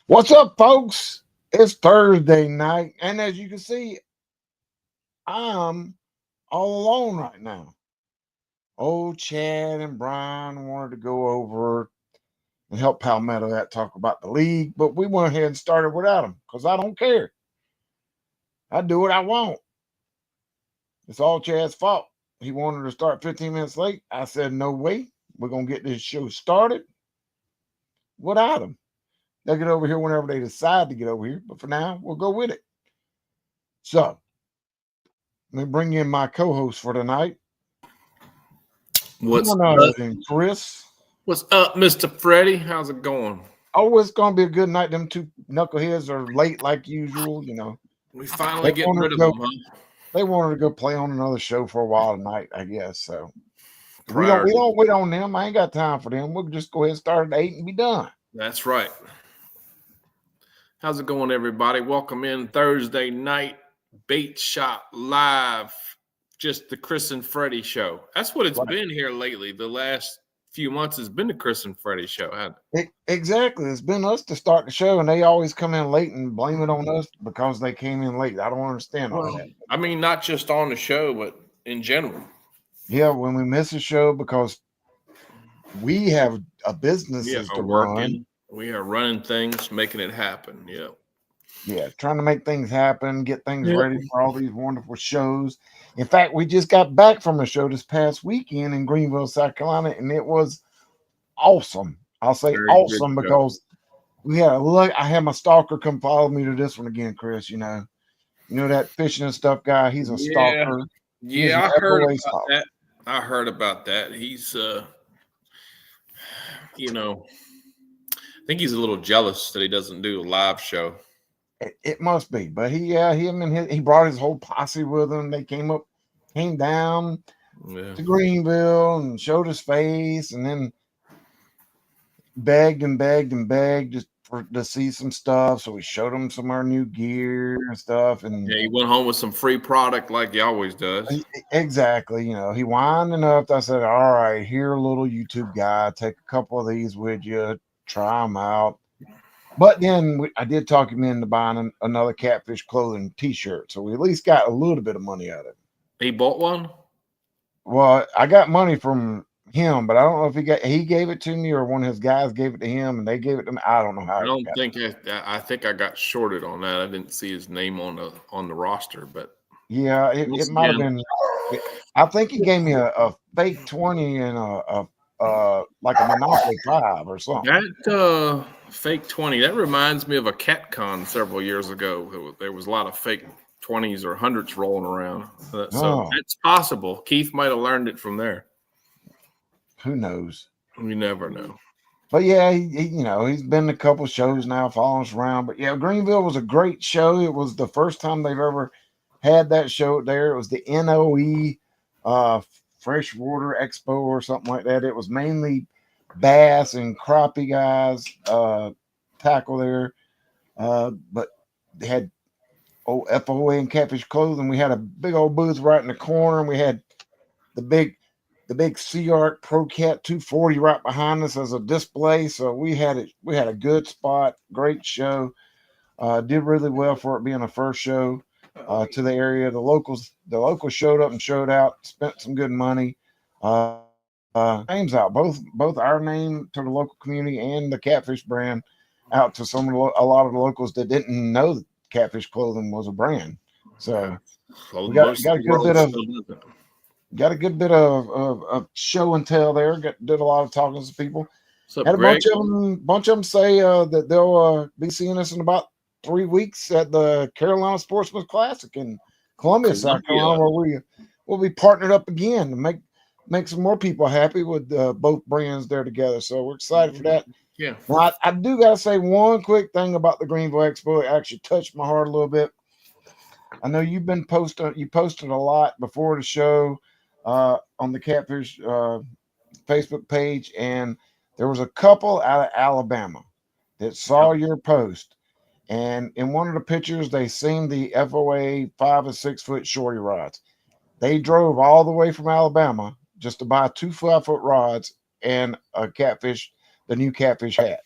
What's up, folks? It's Thursday night, and as you can see, I'm all alone right now. Old Chad and Brian wanted to go over and help Palmetto out talk about the league, but we went ahead and started without him because I don't care. I do what I want. It's all Chad's fault. He wanted to start 15 minutes late. I said, no way. We're going to get this show started without him. They'll get over here whenever they decide to get over here, but for now, we'll go with it. So, let me bring in my co-host for tonight. What's up, Chris? What's up, Mr. Freddie? How's it going? Oh, it's gonna be a good night. Them two knuckleheads are late like usual, you know. We finally getting rid of them, huh? They wanted to go play on another show for a while tonight, I guess. So we don't wait on them. I ain't got time for them. We'll just go ahead and start at 8 and be done. That's right. How's it going, everybody? Welcome in Thursday night bait shop live. Just the Chris and Freddie show. That's what it's been here lately. The last few months has been the Chris and Freddie show, hasn't it? Exactly. It's been us to start the show, and they always come in late and blame it on us because they came in late. I don't understand all that. I mean, not just on the show, but in general. Yeah, when we miss a show because we have a business to run. We are running things, making it happen. Yeah. Yeah, trying to make things happen, get things ready for all these wonderful shows. In fact, we just got back from a show this past weekend in Greenville, South Carolina, and it was awesome. I'll say awesome because we had I had my stalker come follow me to this one again, Chris. You know that fishing and stuff guy. He's a stalker. Yeah, I heard about that. I heard about that. He's, I think he's a little jealous that he doesn't do a live show. It must be, but he brought his whole posse with him. They came down to Greenville and showed his face, and then begged just to see some stuff. So we showed him some of our new gear and stuff. And yeah, he went home with some free product like he always does. Exactly. He whined enough. I said, "All right, here, little YouTube guy, take a couple of these with you, try them out." But then I did talk him into buying another Catfish clothing T-shirt, so we at least got a little bit of money out of it. He bought one? Well, I got money from him, but I don't know if he gave it to me or one of his guys gave it to him and they gave it to me. I don't know how. I think I got shorted on that. I didn't see his name on the roster, but yeah, it might have been. I think he gave me a fake 20 and like a Monopoly 5 or something. That fake 20, that reminds me of a CatCon several years ago. There was a lot of fake 20s or 100s rolling around. So it's possible. Keith might have learned it from there. Who knows? We never know. But yeah, he's been to a couple shows now, following us around. But yeah, Greenville was a great show. It was the first time they've ever had that show there. It was the NOE Freshwater Expo or something like that. It was mainly bass and crappie guys tackle there, but they had FOA and Catfish clothing. We had a big old booth right in the corner, and we had the big Sea-Arc Pro Cat 240 right behind us as a display. So we had a good spot, great show. Did really well for it being a first show to the area. The locals showed up and showed out, spent some good money. Names out, both our name to the local community and the Catfish brand out to a lot of the locals that didn't know that Catfish clothing was a brand. So we got a good bit of show and tell there. Did a lot of talking to people. Had a bunch of them say that they'll be seeing us in about 3 weeks at the Carolina Sportsman's Classic in Columbia, South Carolina, where we'll be partnered up again to make some more people happy with both brands there together. So we're excited for that. Yeah. Now, I do got to say one quick thing about the Greenville Expo. It actually touched my heart a little bit. I know you posted a lot before the show on the Catfish Facebook page, and there was a couple out of Alabama that saw your post. And in one of the pictures, they seen the FOA 5 and 6 foot shorty rods. They drove all the way from Alabama just to buy 2 5-foot rods and a Catfish, the new Catfish hat.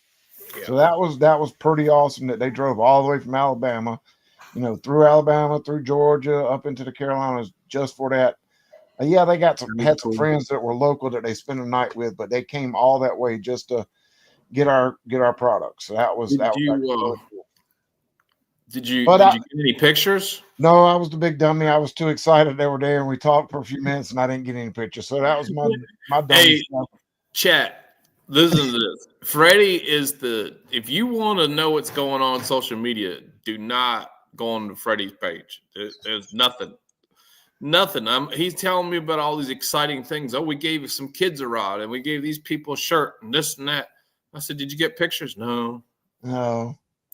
So that was pretty awesome that they drove all the way from Alabama, through Alabama, through Georgia, up into the Carolinas just for that. Yeah, they had some friends that were local that they spent the night with, but they came all that way just to get our products. So that was really cool. Did you But get any pictures? No, I was the big dummy. I was too excited they were there, and we talked for a few minutes, and I didn't get any pictures. So that was my dummy stuff. Chat, listen to this. Freddie is if you want to know what's going on social media, do not go on to Freddie's page. There's nothing. He's telling me about all these exciting things. Oh, we gave some kids a ride, and we gave these people a shirt, and this and that. I said, did you get pictures? No.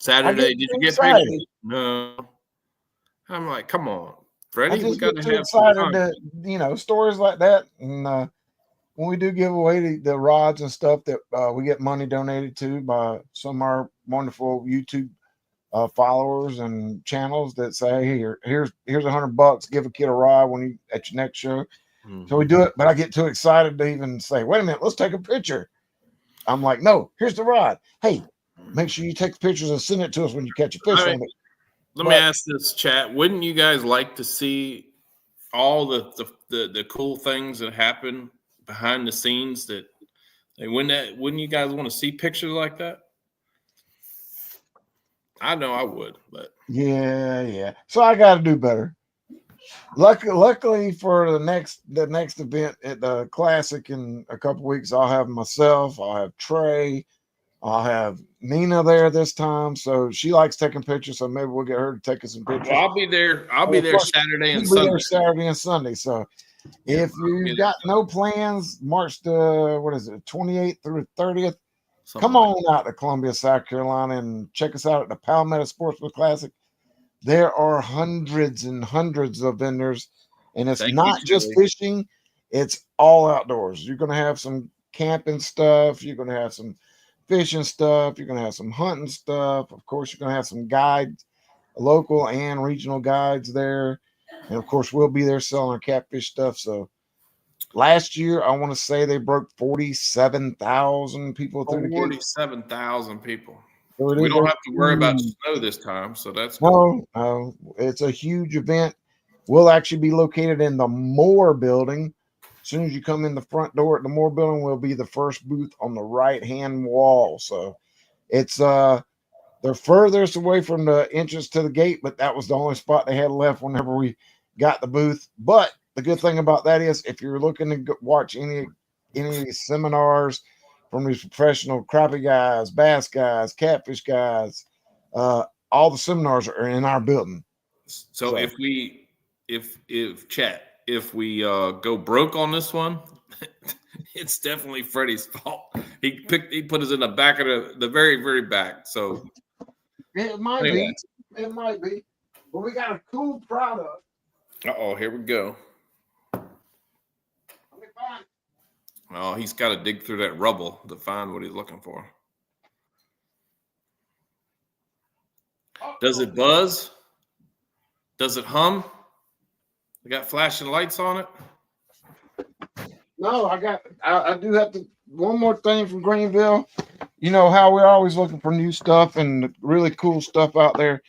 Saturday, did you get pictures? No. I'm like, come on, Freddie. We got to have excited to, stories like that. And when we do give away the rods and stuff that we get money donated to by some of our wonderful YouTube followers and channels that say, hey, here's $100, give a kid a ride at your next show. Mm-hmm. So we do it, but I get too excited to even say, wait a minute, let's take a picture. I'm like, no, here's the rod. Hey, make sure you take the pictures and send it to us when you catch a fish on it. Let me ask this, chat. Wouldn't you guys like to see all the cool things that happen behind the scenes? Wouldn't you guys want to see pictures like that? I know I would, but yeah. So I got to do better. Luckily for the next event at the Classic in a couple weeks, I'll have myself. I'll have Trey. I'll have Nina there this time, so she likes taking pictures. So maybe we'll get her to take us some pictures. Well, I'll be there. I'll be there Saturday and Sunday. Saturday and Sunday. So if you've got no plans, March the 28th through the 30th, come on out to Columbia, South Carolina, and check us out at the Palmetto Sportsman Classic. There are hundreds and hundreds of vendors, and it's not just fishing; it's all outdoors. You're going to have some camping stuff. You're going to have some fishing stuff. You're going to have some hunting stuff. Of course, you're going to have some guides, local and regional guides there. And of course, we'll be there selling our catfish stuff. So last year, I want to say they broke 47,000 people through the gate. 47,000 people. So we don't have to worry about snow this time. So that's cool. No, it's a huge event. We'll actually be located in the Moore building. As soon as you come in the front door at the Moore building, will be the first booth on the right-hand wall. So it's they're furthest away from the entrance to the gate, but that was the only spot they had left whenever we got the booth. But the good thing about that is if you're looking to watch any of these seminars from these professional crappie guys, bass guys, catfish guys, all the seminars are in our building. So if we go broke on this one, it's definitely Freddie's fault. He put us in the back of the very, very back. So it might be. It might be. But we got a cool product. Here we go. Oh, he's got to dig through that rubble to find what he's looking for. Does it buzz? Does it hum? We got flashing lights on it? No, I do have to. One more thing from Greenville. You know how we're always looking for new stuff and really cool stuff out there.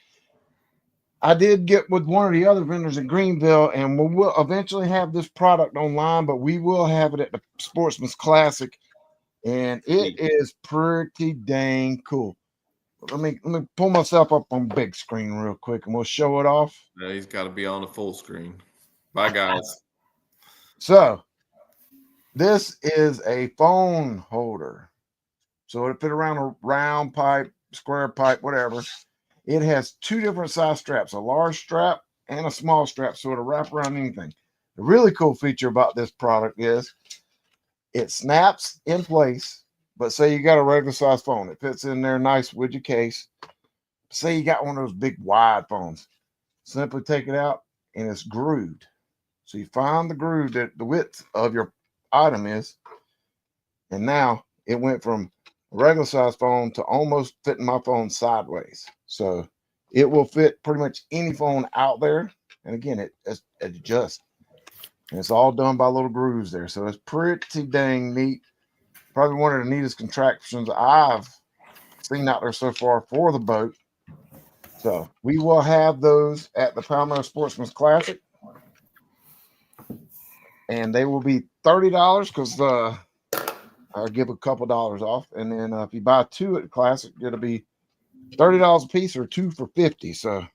I did get with one of the other vendors in Greenville, and we will eventually have this product online, but we will have it at the Sportsman's Classic, and it is pretty dang cool. Let me pull myself up on big screen real quick, and we'll show it off. Yeah, he's got to be on the full screen. Bye, guys. So this is a phone holder. So it'll fit around a round pipe, square pipe, whatever. It has two different size straps, a large strap and a small strap, so it'll wrap around anything. The really cool feature about this product is it snaps in place, but say you got a regular size phone. It fits in there nice with your case. Say you got one of those big wide phones. Simply take it out, and it's grooved. So you find the groove that the width of your item is, and now it went from a regular size phone to almost fitting my phone sideways. So it will fit pretty much any phone out there. And again, it adjusts. And it's all done by little grooves there. So it's pretty dang neat. Probably one of the neatest contraptions I've seen out there so far for the boat. So we will have those at the Palmetto Sportsman's Classic, and they will be $30 because I'll give a couple dollars off. And then if you buy two at the Classic, it'll be $30 a piece or two for $50. So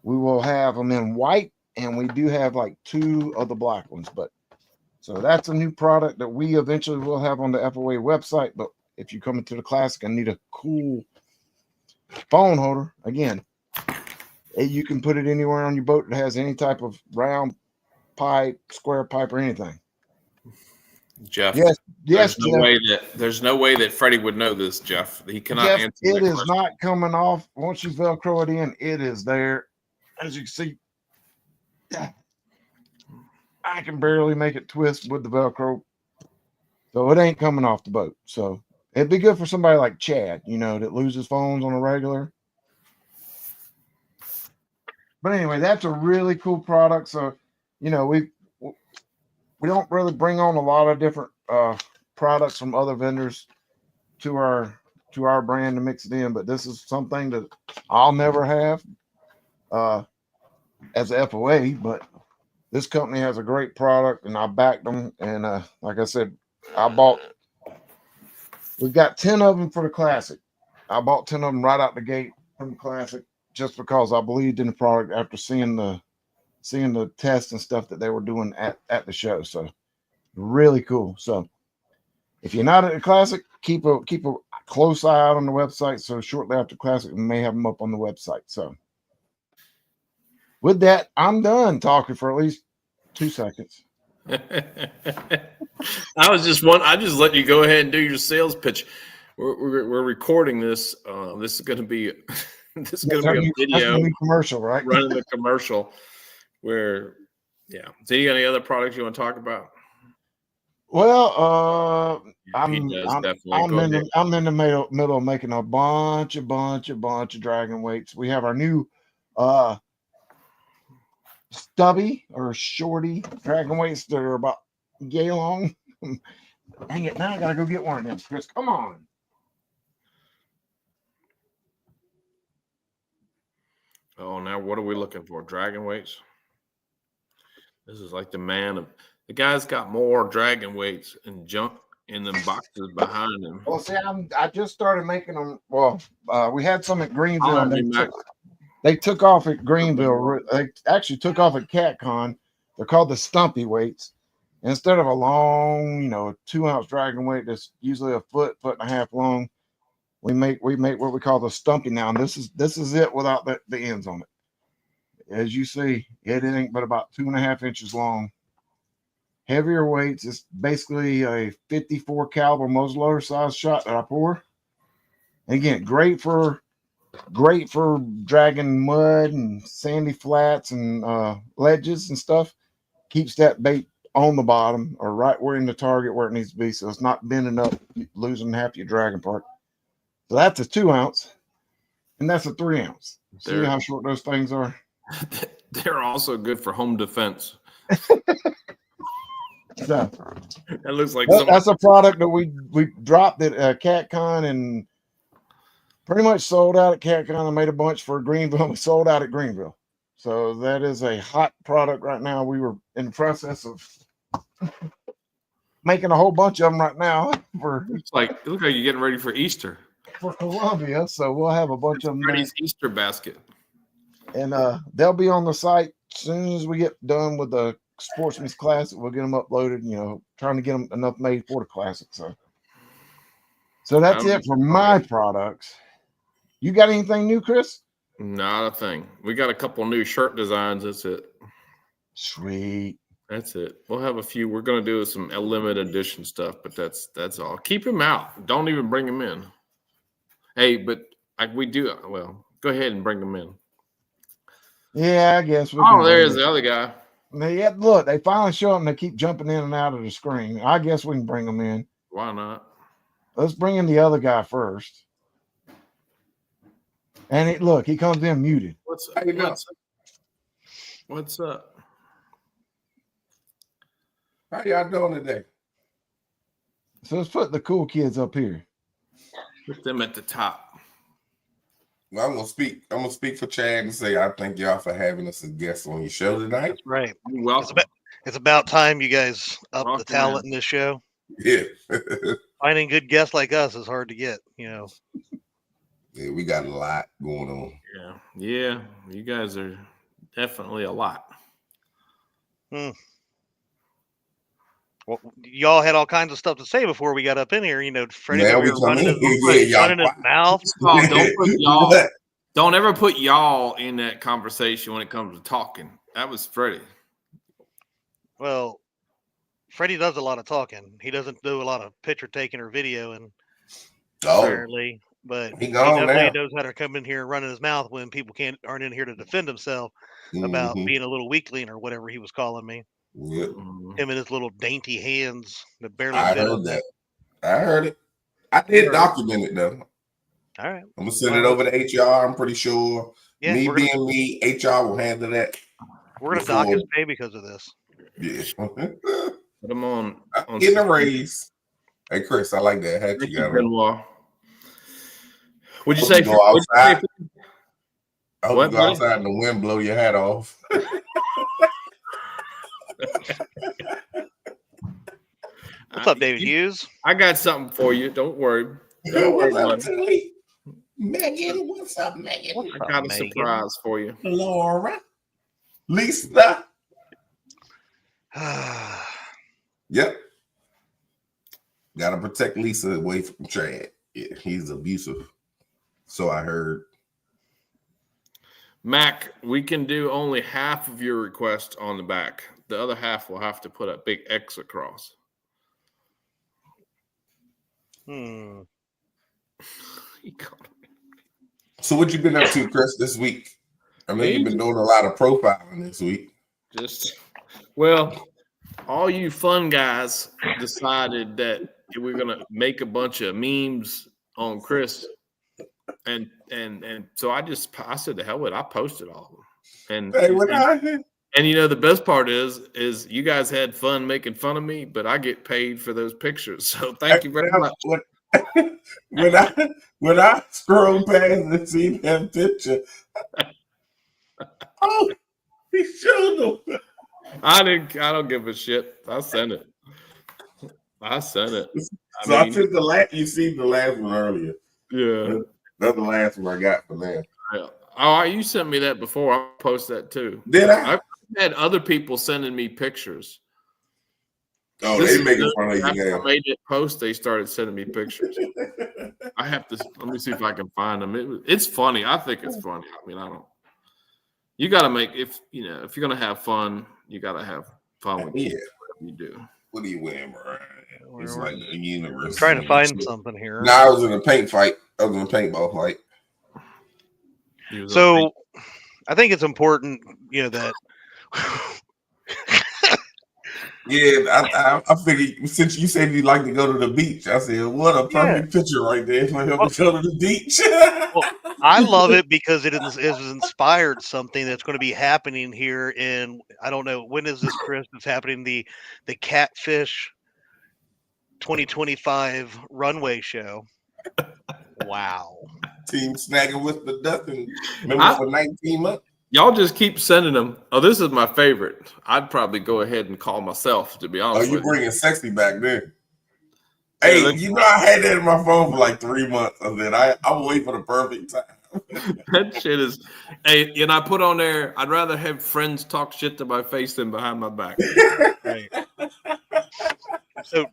we will have them in white, and we do have like two of the black ones. But so that's a new product that we eventually will have on the FOA website. But if you come into the Classic and need a cool phone holder, again, you can put it anywhere on your boat that has any type of round pipe, square pipe, or anything. Jeff, yes, there's Jeff. no way that Freddie would know this, Jeff. He cannot Jeff, answer it that is question. not coming off. Once you Velcro it in, it is there. As you can see, I can barely make it twist with the Velcro. So it ain't coming off the boat. So it'd be good for somebody like Chad, that loses phones on a regular. But anyway, that's a really cool product. So, we don't really bring on a lot of different products from other vendors to our brand to mix it in. But this is something that I'll never have as a FOA. But this company has a great product, and I backed them. And like I said, we've got 10 of them for the Classic. I bought 10 of them right out the gate from the Classic just because I believed in the product after seeing the tests and stuff that they were doing at the show. So really cool. So if you're not at the Classic, keep a close eye out on the website. So shortly after Classic, we may have them up on the website. So with that, I'm done talking for at least 2 seconds. I just let you go ahead and do your sales pitch. We're recording this. This is going to be a video commercial, right? Running a commercial. Where, yeah. So you got any other products you want to talk about? Well, I'm in definitely. I'm in the middle of making a bunch of dragon weights. We have our new stubby or shorty dragon weights that are about yay long. Dang it! Now I gotta go get one of them. Chris, come on. Oh, now what are we looking for? Dragon weights. This is like the guy's got more dragon weights and junk in them boxes behind him. Well, see, I just started making them. Well, we had some at Greenville. They took off at Greenville. They actually took off at CatCon. They're called the Stumpy weights. Instead of a long, 2-ounce dragon weight that's usually a foot and a half long, we make what we call the Stumpy now. And this is it without the ends on it. As you see, it ain't but about 2.5 inches long. Heavier weights. It's basically a 54 caliber muzzleloader size shot that I pour. And again, great for dragging mud and sandy flats and ledges and stuff. Keeps that bait on the bottom or right where in the target where it needs to be, so it's not bending up, losing half your dragging part. So that's a 2-ounce, and that's a 3-ounce. See how short those things are? They're also good for home defense. So, that looks like that's a product that we dropped at CatCon and pretty much sold out at CatCon. I made a bunch for Greenville. We sold out at Greenville. So that is a hot product right now. We were in the process of making a whole bunch of them right now. It looks like you're getting ready for Easter. For Columbia, so we'll have a bunch of them. Freddie's Easter basket. And they'll be on the site as soon as we get done with the Sportsman's Classic. We'll get them uploaded, trying to get them enough made for the Classic. So that's it for my products. You got anything new, Chris? Not a thing. We got a couple new shirt designs. That's it. Sweet. That's it. We'll have a few. We're going to do some limited edition stuff, but that's all. Keep them out. Don't even bring them in. Hey, but we do. Well, go ahead and bring them in. Yeah, I guess. There's the other guy. Yeah, look, they finally show up and they keep jumping in and out of the screen. I guess we can bring them in. Why not? Let's bring in the other guy first. And he comes in muted. What's up? What's up? How y'all doing today? So let's put the cool kids up here. Put them at the top. Well, I'm gonna speak for Chad and say I thank y'all for having us as guests on your show tonight. That's right. You're welcome. It's about time you guys up Welcome the talent in this show. Yeah. Finding good guests like us is hard to get, Yeah, we got a lot going on. Yeah, you guys are definitely a lot. Well, y'all had all kinds of stuff to say before we got up in here. Freddie's over here running his mouth. Don't ever put y'all in that conversation when it comes to talking. That was Freddie. Well, Freddie does a lot of talking. He doesn't do a lot of picture taking or video, and apparently, but he definitely knows how to come in here and run in his mouth when people aren't in here to defend himself about being a little weakling or whatever he was calling me. Yep. Him and his little dainty hands that barely I fit heard that. I heard it. I did document it though. All right. I'm gonna send it over to HR. I'm pretty sure. Yeah, me, HR will handle that. We're gonna dock his pay because of this. Yeah. Put him on getting a raise. Hey Chris, I like that hat you got on. Would you say go outside? I hope you go outside and the wind blow your hat off. What's up, David Hughes? I got something for you. Don't worry. What's up, Megan? What's up, Megan? I got a surprise for you. Laura. Lisa. Yep. Gotta protect Lisa away from Chad. Yeah, he's abusive. So I heard. Mac, we can do only half of your request on the back. The other half will have to put a big X across. So what you been up to, Chris, this week? I know you've been doing a lot of profiling this week. All you fun guys decided that we're gonna make a bunch of memes on Chris, and so I said the hell with it. I posted all of them, and the best part is you guys had fun making fun of me, but I get paid for those pictures. So thank you very much. When I scroll past and see that picture, he showed them. I don't give a shit. I sent it. I sent it. I took you seen the last one earlier. Yeah. That's the last one I got for that. Yeah. Oh, you sent me that before. I'll post that too. Did I? I've had other people sending me pictures. Oh, they making fun of you now. I made it post. They started sending me pictures. I have to. Let me see if I can find them. It's funny. I think it's funny. I mean, I don't. You got to make if you're gonna have fun, you got to have fun with whatever you do. What are you wearing, bro? It's like the universe. I'm trying to find something here. No, I was in a paint fight. I was in a paintball fight. So, I think it's important, that. Yeah, I figured since you said you'd like to go to the beach, I said, what a perfect picture right there for him to go to the beach. I love it because it has inspired something that's going to be happening here in, I don't know, when is this, Chris? It's happening, the Catfish 2025 runway show. Wow. Team snagging with the Dustin. Remember for 19 months? Y'all just keep sending them. Oh, this is my favorite. I'd probably go ahead and call myself, to be honest with you. Oh, you bringing sexy back then. Hey, I had that in my phone for like 3 months. I said, I'll wait for the perfect time. That shit is, hey, and I put on there, I'd rather have friends talk shit to my face than behind my back. Right. So,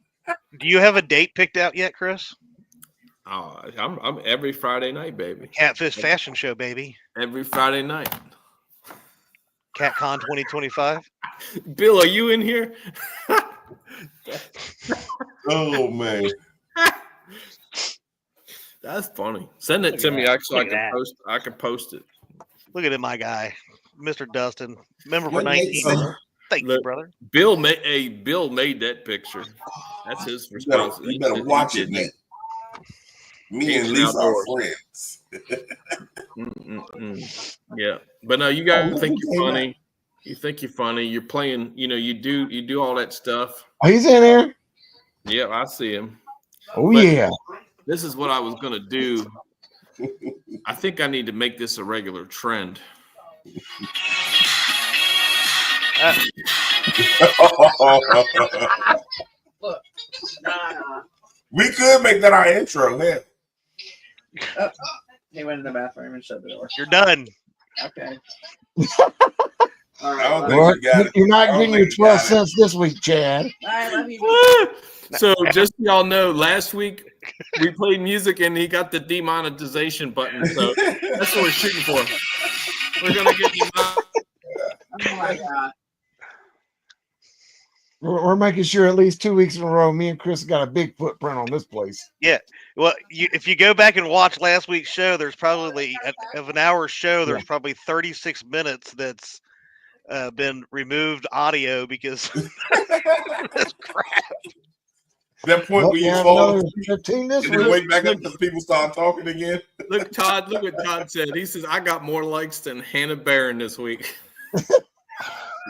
do you have a date picked out yet, Chris? Oh, I'm every Friday night, baby. Catfish fashion show, baby. Every Friday night. CatCon 2025. Bill, are you in here? Oh man, that's funny. Send it to me. Actually, I can post it. Look at it, my guy, Mr. Dustin. Member for 19. Thank you, brother. Bill made that picture. That's his responsibility. You better watch it, Nate. Me and Lisa are friends. Yeah, but no, you guys think you're funny. You think you're funny. You're playing. You do all that stuff. Oh, he's in there. Yeah, I see him. Oh, yeah. This is what I was gonna do. I think I need to make this a regular trend. Look. We could make that our intro. Yeah. He went in the bathroom and shut the door. You're done. Okay. All right, you're not getting your 12 cents this week, Chad. I love you. So just so y'all know, last week we played music and he got the demonetization button. So that's what we're shooting for. We're gonna get demonetized. Oh my God. We're making sure at least 2 weeks in a row, me and Chris got a big footprint on this place. Yeah. Well, if you go back and watch last week's show, there's probably of an hour show. There's probably 36 minutes that's been removed audio because that's crap. That point where you fall 15 this and then wake back up because people start talking again. Look, Todd. Look what Todd said. He says, "I got more likes than Hannah Barron this week."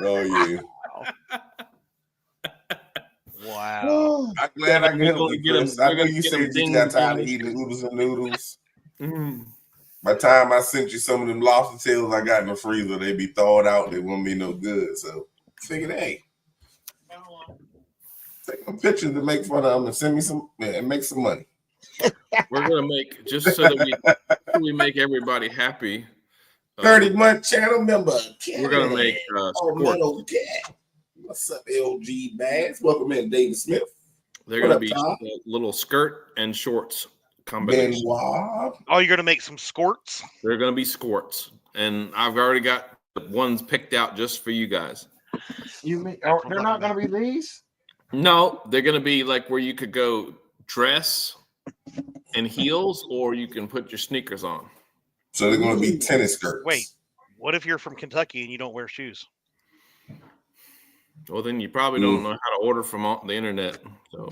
Oh yeah. Wow. I'm glad I get Chris. I know you said you got tired of eating oodles and noodles. By the time I sent you some of them lobster tails I got in the freezer, they be thawed out. They won't be no good. So figured, hey, take some pictures to make fun of them and send me some and make some money. We're gonna make just so that we make everybody happy. 30-month channel member. We're gonna make cat. What's up, LG Bass? Welcome in, David Smith. They're going to be a little skirt and shorts combination. Benoit. Oh, you're going to make some skorts? They're going to be skorts. And I've already got ones picked out just for you guys. You mean they're not going to be these? No, they're going to be like where you could go dress and heels, or you can put your sneakers on. So they're going to be tennis skirts. Wait, what if you're from Kentucky and you don't wear shoes? Well, then you probably don't know how to order from the internet. So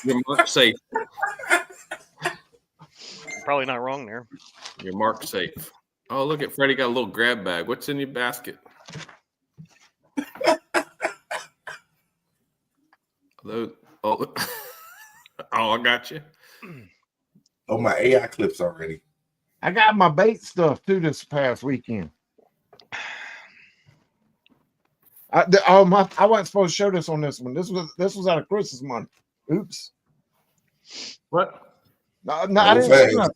you're marked safe. Probably not wrong there. You're marked safe. Oh, look at Freddie got a little grab bag. What's in your basket? Oh, I got you. Oh, my AI clips already. I got my bait stuff too this past weekend. I wasn't supposed to show this on this one. This was out of Chris's money. Oops. What? No, I didn't.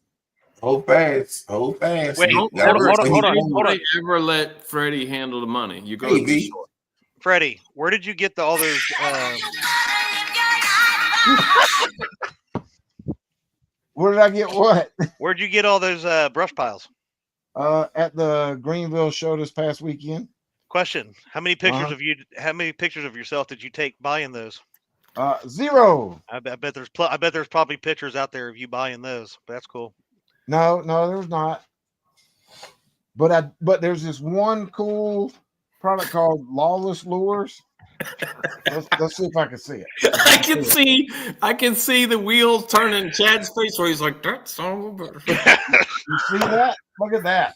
Hold fast. Wait, hold on. Ever let Freddie handle the money? You go. Freddie, where did you get all those? Where did I get what? Where'd you get all those brush piles? At the Greenville show this past weekend. Question: How many pictures of you? How many pictures of yourself did you take buying those? 0. I bet there's probably pictures out there of you buying those. But that's cool. No, there's not. But there's this one cool product called Lawless Lures. Let's see if I can see it. I can see the wheels turning Chad's face where he's like, "That's so good." You see that? Look at that.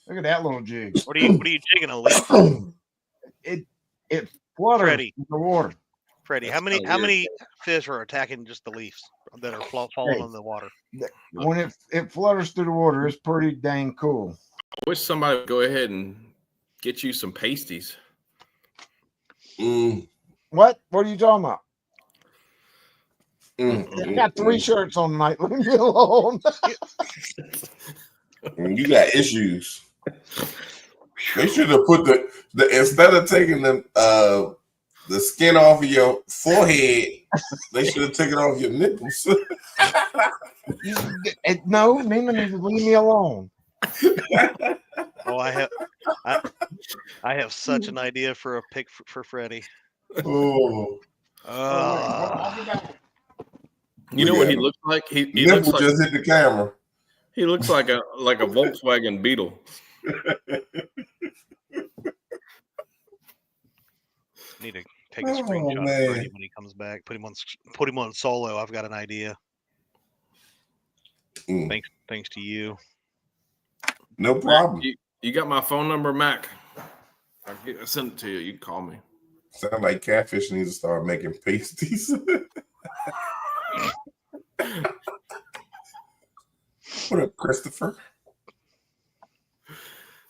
Look at that little jig. What are you jigging, a leaf? It flutters Freddie. in the water. Freddie, how many fish are attacking just the leaves that are falling in the water? When it flutters through the water, it's pretty dang cool. I wish somebody would go ahead and get you some pasties. What are you talking about? I got 3 shirts on tonight. Leave me alone. You got issues. They should have put the instead of taking the skin off of your forehead, they should have taken off your nipples. No, Nina needs to leave me alone. Oh, I have such an idea for a pick for Freddie. Oh. You know what he looks like? He nipple looks like, just hit the camera. He looks like a Volkswagen Beetle. Need to take a screenshot of Freddie when he comes back. Put him on solo. I've got an idea. Thanks to you. No problem. Mac, you got my phone number, Mac. I'll send it to you. You can call me. Sound like Catfish needs to start making pasties. What up, Christopher?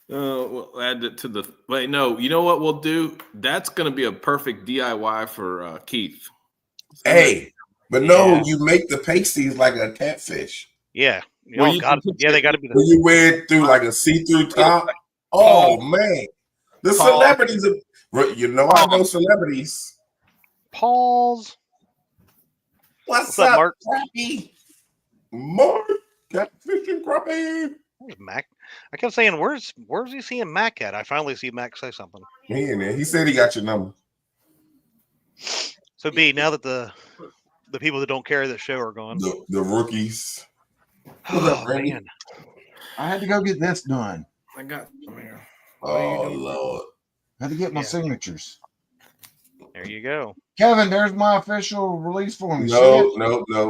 We'll add it to the. Wait, no. You know what we'll do? That's going to be a perfect DIY for Keith. Hey, but no, you make the pasties like a catfish. Yeah. Well, they got to be. When you wear it through like a see-through top. Oh man, the celebrities. I know celebrities. Paul's. What's up, Mark? Crappy? Mark, catfish and crappy. Mac. I kept saying, where's he seeing Mac at? I finally see Mac say something. He in there. He said he got your number. So B, now that the people that don't carry the show are gone, the rookies. What's up, man? I had to go get this done. I got them here. Oh Lord! I had to get my signatures. There you go, Kevin. There's my official release form. No.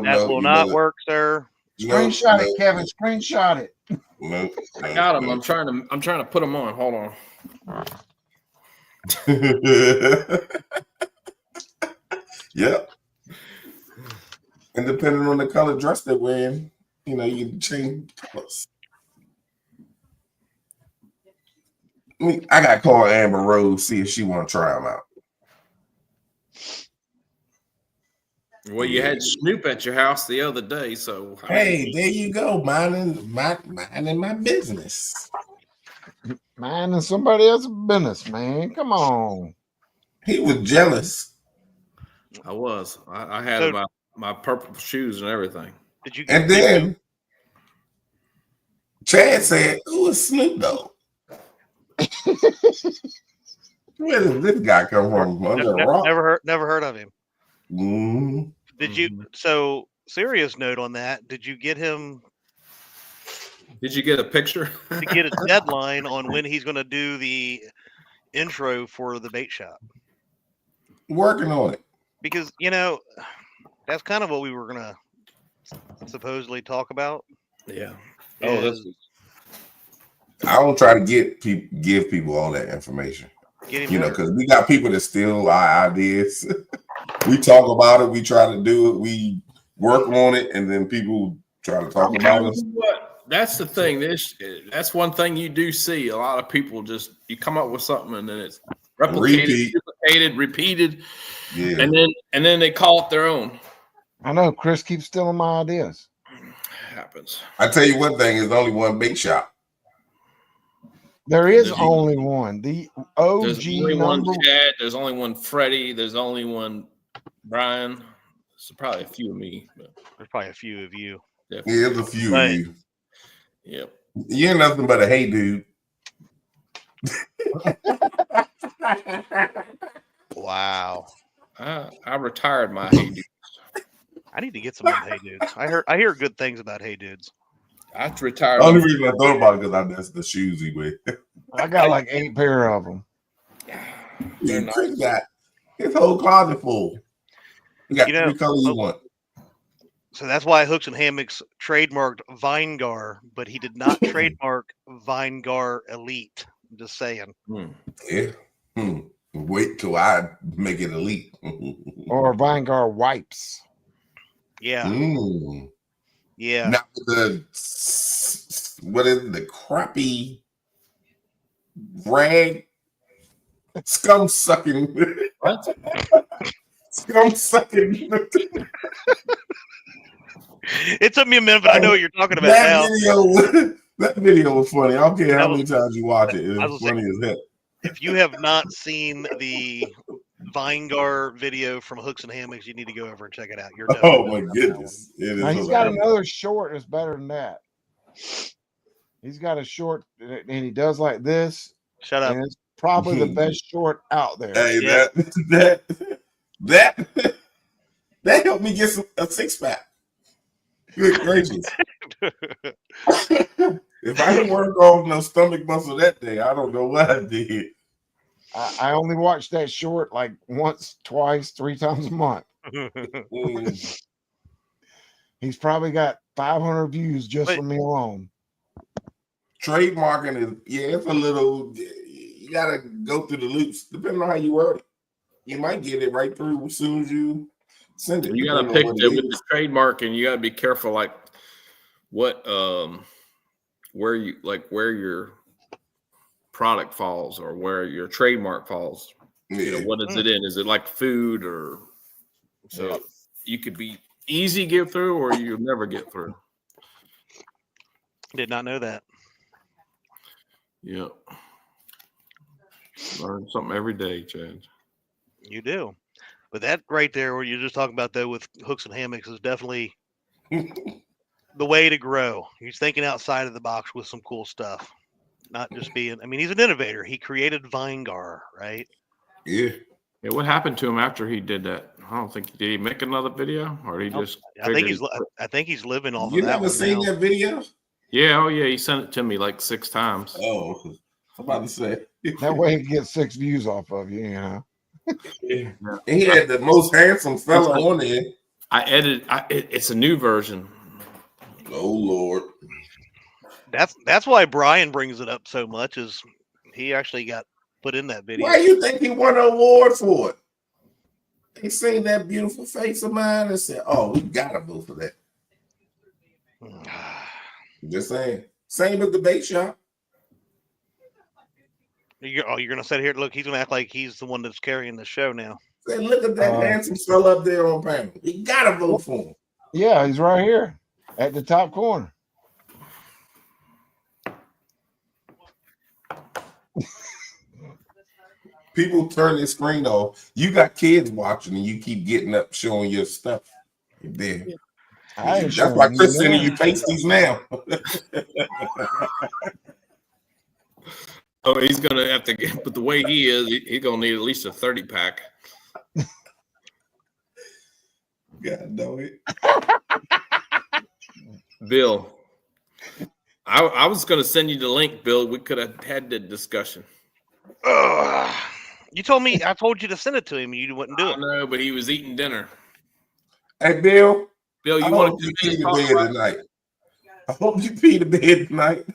That will not work, sir. Screenshot it, Kevin. Screenshot it. I got them. I'm trying to put them on. Hold on. Yep. And depending on the color dress they're wearing, you can change colors. I got to call Amber Rose, see if she want to try them out. Well, you had Snoop at your house the other day, so hey, there you go, minding my business. Minding somebody else's business, man. Come on. He was jealous. I was. I had my purple shoes and everything. Did you? And then Chad said, "Who is Snoop Dogg? Where does this guy come from? Never heard of him. Mm-hmm. Did you? So serious note on that. Did you get him? Did you get a picture? To get a deadline on when he's going to do the intro for the bait shop? Working on it. Because that's kind of what we were going to supposedly talk about. Yeah. I don't try to give people all that information. Because we got people that steal our ideas. We talk about it. We try to do it. We work on it, and then people try to talk about us. That's the thing. That's one thing you do see. A lot of people you come up with something, and then it's replicated, repeated, yeah. And then they call it their own. I know Chris keeps stealing my ideas. It happens. I tell you one thing: there's only one bait shop. There is only one. The OG there's only one Chad. There's only one Freddie. There's only one Brian. There's probably a few of me. But there's probably a few of you. Definitely. Yeah, there's a few of you. Yep. You're nothing but a hey dude. Wow. I retired my hey dudes. I need to get some hey dudes. I hear good things about hey dudes. I retired. The only reason I thought about it because that's the shoes he wear. I got like 8 pair of them. Dude, Chris got his whole closet full. You got 3 colors you want. So that's why Hooks and Hammocks trademarked Vinegar, but he did not trademark Vinegar Elite. I'm just saying. Yeah. Wait till I make it elite. Or Vinegar Wipes. Yeah. Yeah. Now what is the crappy rag scum sucking? What? Scum sucking. It took me a minute, but I know what you're talking about now. That video was funny. I don't care how many times you watch it. It was funny as heck. If you have not seen the Vinegar video from Hooks and Hammocks, you need to go over and check it out. Oh my goodness. Now, he's got another short that's better than that. He's got a short and he does like this. Shut up. And it's probably the best short out there. Hey, that helped me get a 6-pack. Good gracious. If I didn't work off no stomach muscle that day, I don't know what I did. I only watched that short like once, twice, 3 times a month. He's probably got 500 views just for me alone. Trademarking is, it's a little, you got to go through the loops, depending on how you word it. You might get it right through as soon as you send it. You got to pick it with the trademark, and you got to be careful. Like what where your product falls or where your trademark falls. You know, what is it in? Is it like food or so you could be easy get through or you'll never get through? Did not know that. Yeah. Learn something every day, Chad. You do. But that right there, where you're just talking about, though, with hooks and hammocks is definitely the way to grow. He's thinking outside of the box with some cool stuff. Not just being, I mean, he's an innovator. He created Vinegar, right? Yeah. Yeah, what happened to him after he did that? I don't think, did he make another video or he just? I think he's living off you of that. You never seen that video? Yeah, oh yeah, he sent it to me like 6 times. Oh, I'm about to say. That way he gets 6 views off of you, you know. Yeah. He had the most handsome fella on there. I edited. It's a new version. Oh Lord. That's why Brian brings it up so much. Is he actually got put in that video? Why do you think he won an award for it? He seen that beautiful face of mine and said, "Oh, we gotta vote for that." Just saying. Same with the bait shop. You're gonna sit here. Look, he's gonna act like he's the one that's carrying the show now. Say, look at that handsome fella up there on panel. You gotta vote for him. Yeah, he's right here at the top corner. People turn their screen off. You got kids watching and you keep getting up showing your stuff. There. That's why Chris sending you pasties now. Oh, he's gonna have to get, but the way he is, he's gonna need at least a 30-pack. God know it. Bill, I was gonna send you the link, Bill. We could have had the discussion. You told me, I told you to send it to him, and you wouldn't do it. No, but he was eating dinner. Hey, Bill. Bill, you want to pee the bed tonight? I hope you pee the bed tonight.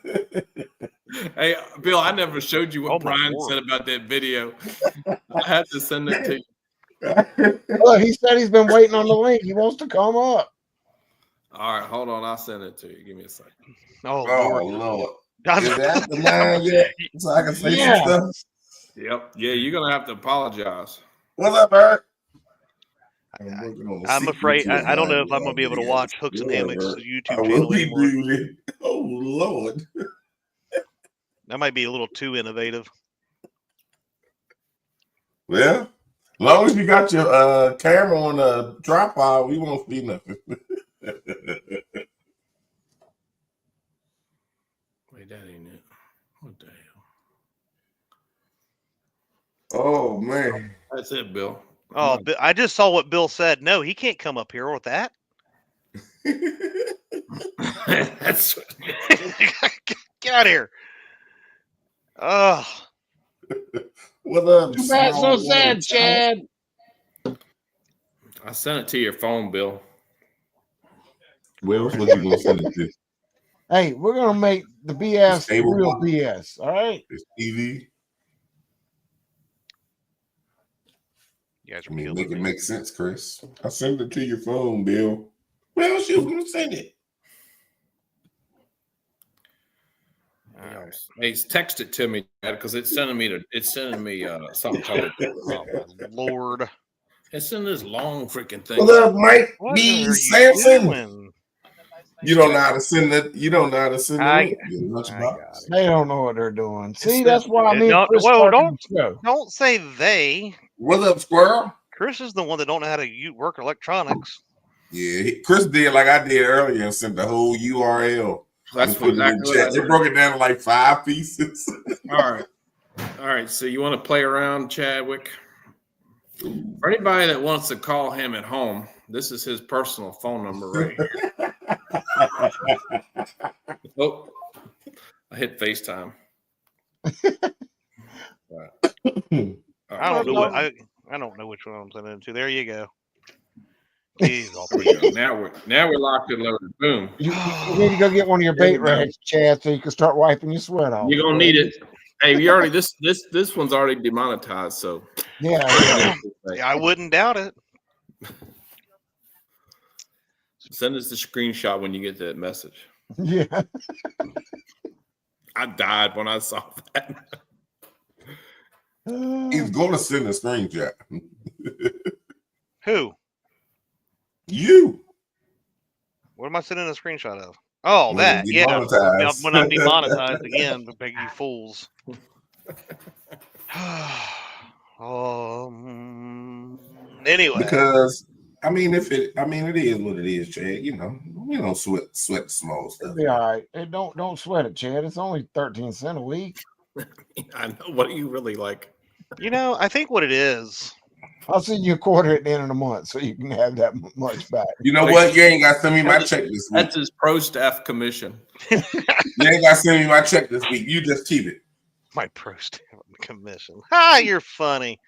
Hey, Bill, I never showed you what Brian said about that video. I had to send it to you. Look, he said he's been waiting on the link. He wants to come up. All right, hold on. I'll send it to you. Give me a second. Oh Lord. Is that the line yet? So I can say some stuff? Yep. Yeah, you're going to have to apologize. What's up, Eric? I'm afraid I don't know if I'm going to be able to watch Hooks and Hammocks YouTube channel anymore. Oh, Lord. That might be a little too innovative. Well, as long as you got your camera on a tripod, we won't see nothing. Wait, that ain't it. What the hell? Oh, man. That's it, Bill. Oh, I just saw what Bill said. No, he can't come up here with that. That's Get out of here. Oh. What up? Too bad, so sad, Chad. I sent it to your phone, Bill. Where was you gonna send it to? Hey, we're gonna make the BS real BS. All right. It's TV. You guys are make it make sense, Chris. I sent it to your phone, Bill. Where else you gonna send it? Hey, text it to me because it's sending me something. Oh, Lord. It's sending this long freaking thing. What up, Mike? B. Sampson. You don't know how to send it. You don't know how to send it. They don't know what they're doing. See, that's what I mean. Don't say they. What's up, Squirrel? Chris is the one that don't know how to work electronics. Yeah, Chris did like I did earlier and sent the whole URL. That's what they broke it down to like 5 pieces. All right. So you want to play around, Chadwick? For anybody that wants to call him at home, this is his personal phone number right here. Oh, I hit FaceTime. I don't know. I don't know which one I'm sending it to. There you go. Jeez, now we're locked and loaded. Boom. You need to go get one of your bait rags, Chad, so you can start wiping your sweat off. You're gonna need it. Hey, you already this one's already demonetized, so yeah, I wouldn't doubt it. Send us the screenshot when you get that message. Yeah. I died when I saw that. He's going to send a screenshot. Who? You. What am I sending a screenshot of? Oh, When that. it Yeah. demonetized. When I'm demonetized again, beg you fools. Anyway. Because I mean, it is what it is, Chad. You know, we don't sweat the small stuff. It'll be all right. Hey, don't sweat it, Chad. It's only 13 cents a week. I know. What do you really like? You know, I think what it is. I'll send you a quarter at the end of the month so you can have that much back. You know what? You ain't got to send me my check this week. That's his pro staff commission. You ain't got to send me my check this week. You just keep it. My pro staff commission. Ha! You're funny.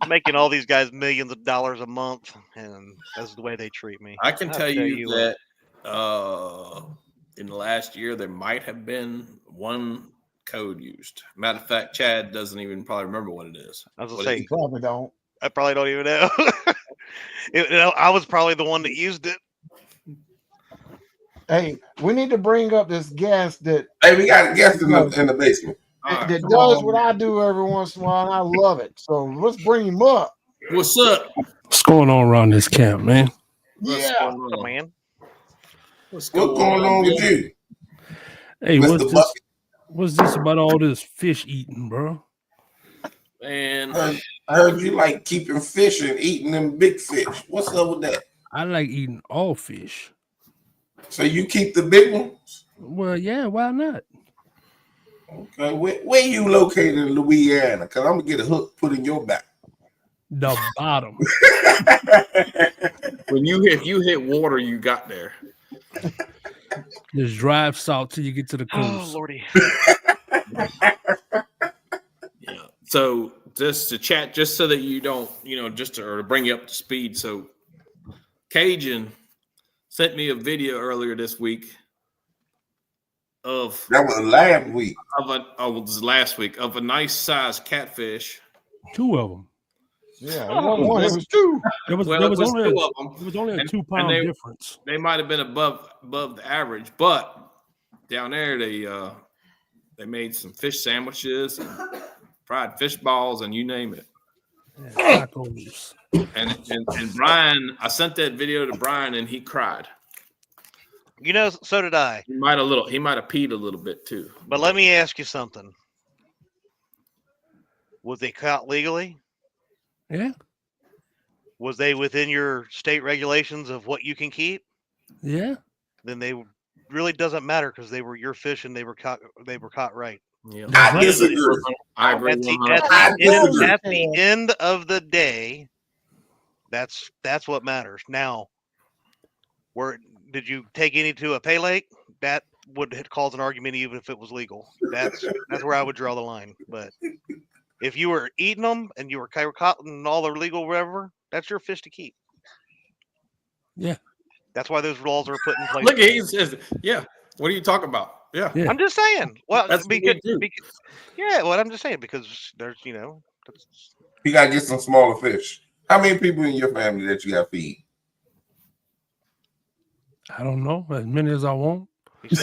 Making all these guys millions of dollars a month, and that's the way they treat me. I can tell you that in the last year there might have been one code used. Matter of fact, Chad doesn't even probably remember what it is. I was gonna say, You probably don't. I probably don't even know. I was probably the one that used it. Hey, we need to bring up this guest that. Hey, we got a guest in the basement. That does what I do every once in a while, and I love it. So let's bring him up. What's up? What's going on around this camp, man? Yeah, What's up, man? What's going on with you? Hey, Mr. what's this about all this fish eating, bro? Man, I heard you like keeping fish and eating them big fish. What's up with that? I like eating all fish. So you keep the big ones? Well, yeah, why not? Okay, where you located in Louisiana? Because I'm gonna get a hook put in your back. The bottom. if you hit water, you got there. Just drive south till you get to the coast. Oh, Lordy. Yeah. So just to chat, just so that you don't, just to bring you up to speed. So Cajun sent me a video earlier this week of that was last week. It was last week of a nice sized catfish. 2 of them. Yeah, it was 2. It was only a 2 pound difference. They might have been above the average, but down there they made some fish sandwiches and fried fish balls and you name it. Yeah, tacos. And Brian, I sent that video to Brian and he cried. You know, so did I. He might have peed a little bit too. But let me ask you something. Was they caught legally? Yeah. Was they within your state regulations of what you can keep? Yeah. Then they really doesn't matter because they were your fish and they were caught right. Yeah. I disagree. I agree. At the end of the day, that's what matters. Now, did you take any to a pay lake? That would cause an argument even if it was legal. That's where I would draw the line. But if you were eating them and you were caught in all the legal whatever, that's your fish to keep. Yeah. That's why those laws are put in place. Look, he says, yeah. What are you talking about? Yeah. I'm just saying. Well, that's because well, I'm just saying because there's, you got to get some smaller fish. How many people in your family that you got to feed? I don't know. As many as I want. He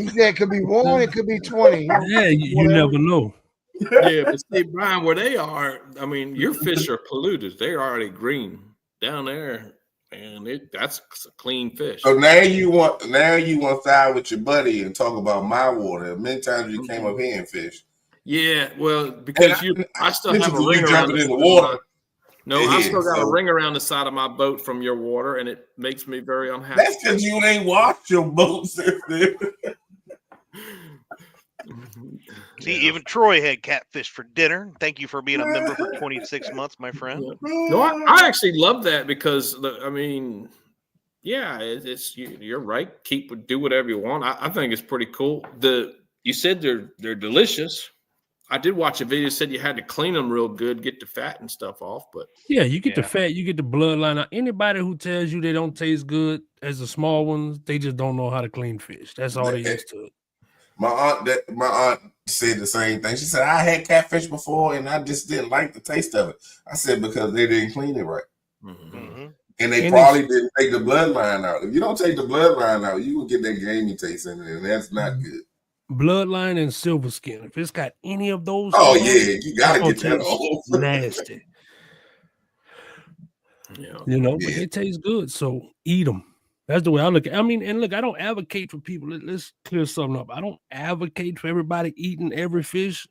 said it could be 1, it could be 20. Yeah, you never know. Yeah, but see, Brian, where they are, I mean, your fish are polluted. They're already green down there, and that's a clean fish. So now you want to side with your buddy and talk about my water. Many times you came up here and fished. Yeah, well, because I still have a ring around in the water. No, I still got a ring around the side of my boat from your water, and it makes me very unhappy. That's because you ain't washed your boat since then. See, even Troy had catfish for dinner. Thank you for being a member for 26 months, my friend. No, I actually love that because you're right. Do whatever you want. I think it's pretty cool. You said they're delicious. I did watch a video that said you had to clean them real good, get the fat and stuff off. But yeah, you get the fat, you get the bloodline out. Anybody who tells you they don't taste good as the small ones, they just don't know how to clean fish. That's all they used to. My aunt said the same thing. She said, I had catfish before and I just didn't like the taste of it. I said, because they didn't clean it right. Mm-hmm. And they probably didn't take the bloodline out. If you don't take the bloodline out, you will get that gamey taste in it, and that's not good. Bloodline and silver skin. If it's got any of those, you gotta get that off. Nasty. Yeah. You know, but they taste good, so eat them. That's the way I look at it. I mean, and look, I don't advocate for people. Let's clear something up. I don't advocate for everybody eating every fish.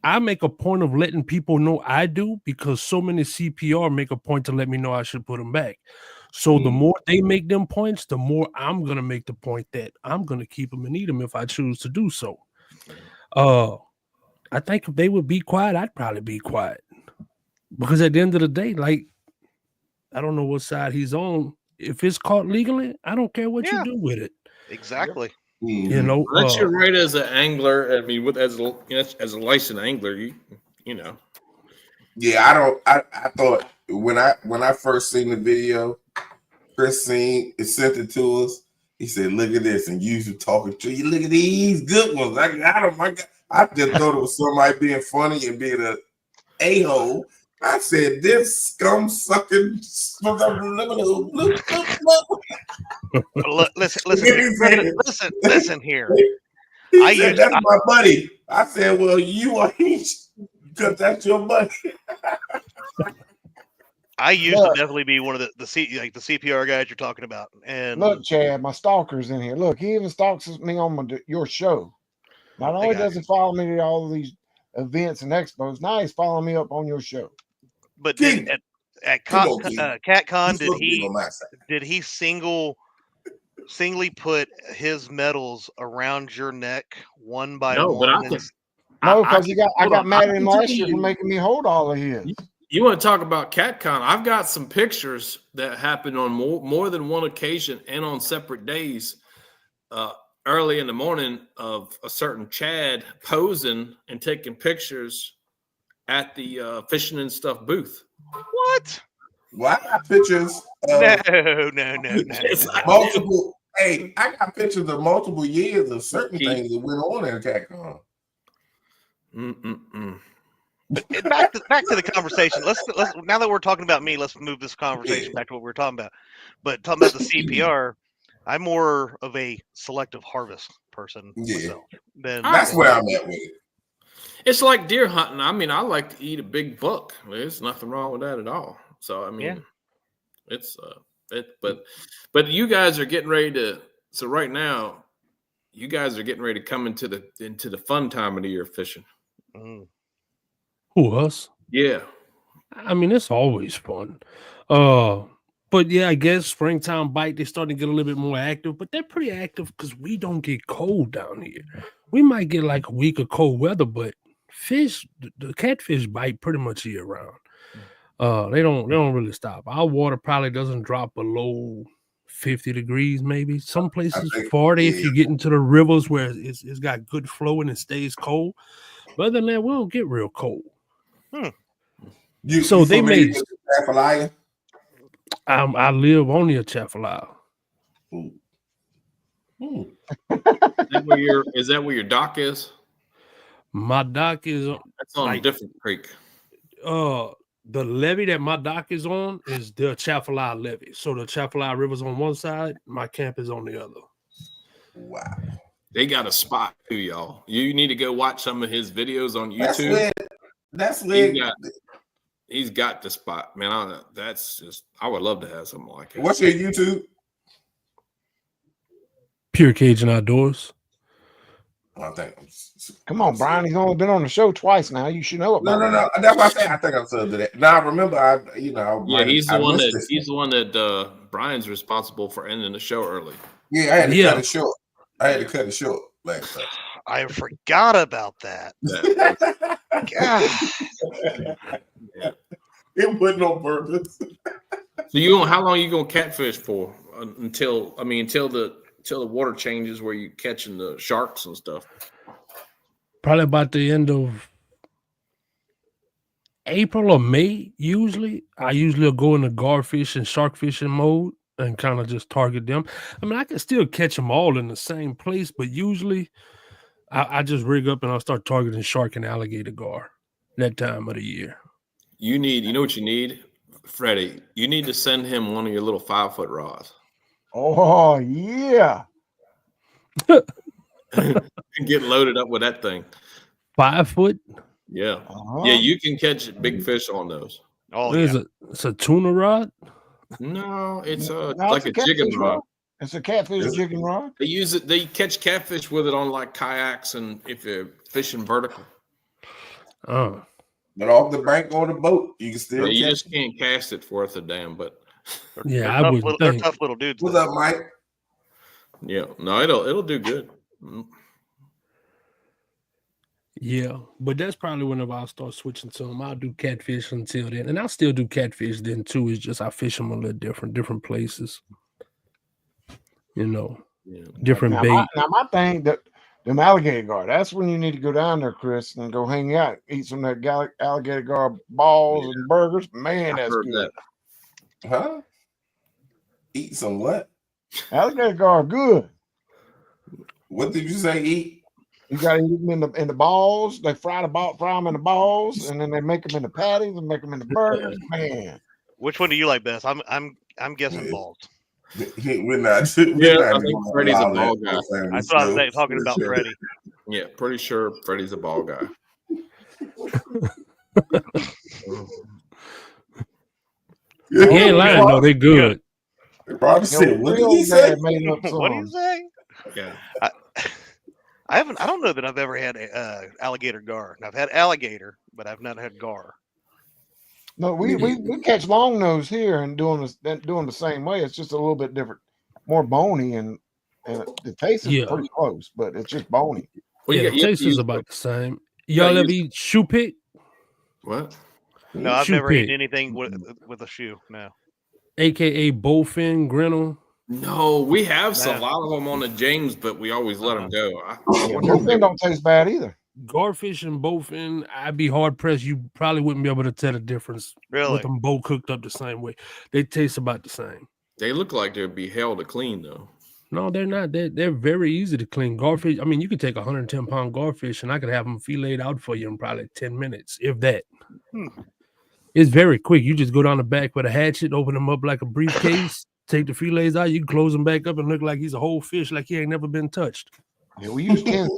I make a point of letting people know I do, because so many CPR make a point to let me know I should put them back. So the more they make them points, the more I'm going to make the point that I'm going to keep them and eat them if I choose to do so. I think if they would be quiet, I'd probably be quiet. Because at the end of the day, like, I don't know what side he's on. If it's caught legally, I don't care what you do with it. Exactly. You know, that's your right as an angler. I mean, as a licensed angler, you know. Yeah, I thought when I first seen the video, Chris sent it to us. He said, "Look at this," and you were talking to you. Look at these good ones. I got them. I just thought it was somebody being funny and being a a-hole. I said, "This scum sucking." Listen here. He said, "That's my buddy." I said, "Well, you are because that's your buddy." I used to definitely be one of the CPR guys you're talking about. And look, Chad, my stalker's in here. Look, he even stalks me on your show. Not only does he follow me to all of these events and expos, now he's following me up on your show. But then at CatCon, did he singly put his medals around your neck one by one? No, because I got mad at him last year for making me hold all of his. You want to talk about CatCon? I've got some pictures that happened on more than one occasion and on separate days. Early in the morning of a certain Chad posing and taking pictures at the Fishing and Stuff booth. What? Well, I got pictures. No. Multiple. Hey, I got pictures of multiple years of certain things that went on in CatCon. Back to the conversation. Let's now that we're talking about me, let's move this conversation back to what we were talking about. But talking about the CPR, I'm more of a selective harvest person myself. That's where I'm at with it. It's like deer hunting. I mean, I like to eat a big buck. There's nothing wrong with that at all. So I mean, it's but you guys are getting ready to. So right now, you guys are getting ready to come into the fun time of the year fishing. Who, us? Yeah. I mean, it's always fun. But yeah, I guess springtime bite, they're starting to get a little bit more active, but they're pretty active because we don't get cold down here. We might get like a week of cold weather, but the catfish bite pretty much year round. They don't really stop. Our water probably doesn't drop below 50 degrees, maybe. Some places 40 if you get into the rivers where it's got good flow and it stays cold. But other than that, we don't get real cold. So they made I live on the Atchafalaya. Is that where your dock is? My dock is that's on a different creek. The levee that my dock is on is the Atchafalaya levee. So the Atchafalaya River's on one side, my camp is on the other. Wow. They got a spot too, y'all. You need to go watch some of his videos on YouTube. That's lit. He's got the spot, man. I would love to have something like that. What's your YouTube? Pure Cajun Outdoors. Come on, Brian. He's only been on the show twice now. You should know about No. That's what I say. I think I'm subbed to that. Now I remember. He's the one that Brian's responsible for ending the show early. Yeah, I had to cut it short. Last time. I forgot about that. It wasn't on purpose. So how long are you gonna catfish for? Until the water changes where you catching the sharks and stuff? Probably about the end of April or May. I usually go into garfish and shark fishing mode and kind of just target them. I mean, I can still catch them all in the same place, but usually I just rig up and I'll start targeting shark and alligator gar that time of the year. You know what you need? Freddie, you need to send him one of your little 5-foot rods. Oh yeah. Get loaded up with that thing. 5 foot? Yeah. Yeah, you can catch big fish on those. Oh, yeah. It's a tuna rod? No, it's like a jigging rod. It's a catfish jigging rod. They use it. They catch catfish with it on like kayaks and if you're fishing vertical. Oh. But off the bank or the boat, you can still. You just can't cast it worth a damn. But yeah, they're tough little dudes. What's up, Mike? Yeah, no, it'll do good. Yeah, but that's probably whenever I'll start switching to them. I'll do catfish until then, and I'll still do catfish then too. It's just I fish them a little different places. Different bait. My thing that them alligator gar. That's when you need to go down there, Chris, and go hang out, eat some of that alligator gar balls and burgers. Man, that's good. Huh? Eat some what? Alligator gar, good. What did you say? Eat? You got to eat them in the balls. They fry them in the balls, and then they make them in the patties and make them in the burgers. Man, which one do you like best? I'm guessing balls. We're not. I think Freddie's a ball guy. That's what I was talking about, Freddie. Yeah, pretty sure Freddie's a ball guy. He ain't lying though. They good. What did he say? What do you say? Yeah. I don't know that I've ever had alligator gar. I've had alligator, but I've not had gar. No, we catch long nose here and doing the same way. It's just a little bit different, more bony, and the taste is pretty close, but it's just bony. Well, the taste is about the same. Y'all ever eat shoe pit? What? No, I've never eaten anything with a shoe. No. AKA bowfin, grinnell. No, we have a lot of them on the James, but we always let them go. Bowfin don't taste bad either. Garfish and bowfin, I'd be hard pressed. You probably wouldn't be able to tell the difference. Really? With them both cooked up the same way. They taste about the same. They look like they'd be hell to clean, though. No, they're not. They're very easy to clean. Garfish, I mean, you could take 110-pound garfish and I could have them filleted out for you in probably 10 minutes, if that. It's very quick. You just go down the back with a hatchet, open them up like a briefcase, take the fillets out, you can close them back up and look like he's a whole fish, like he ain't never been touched. Yeah, we use 10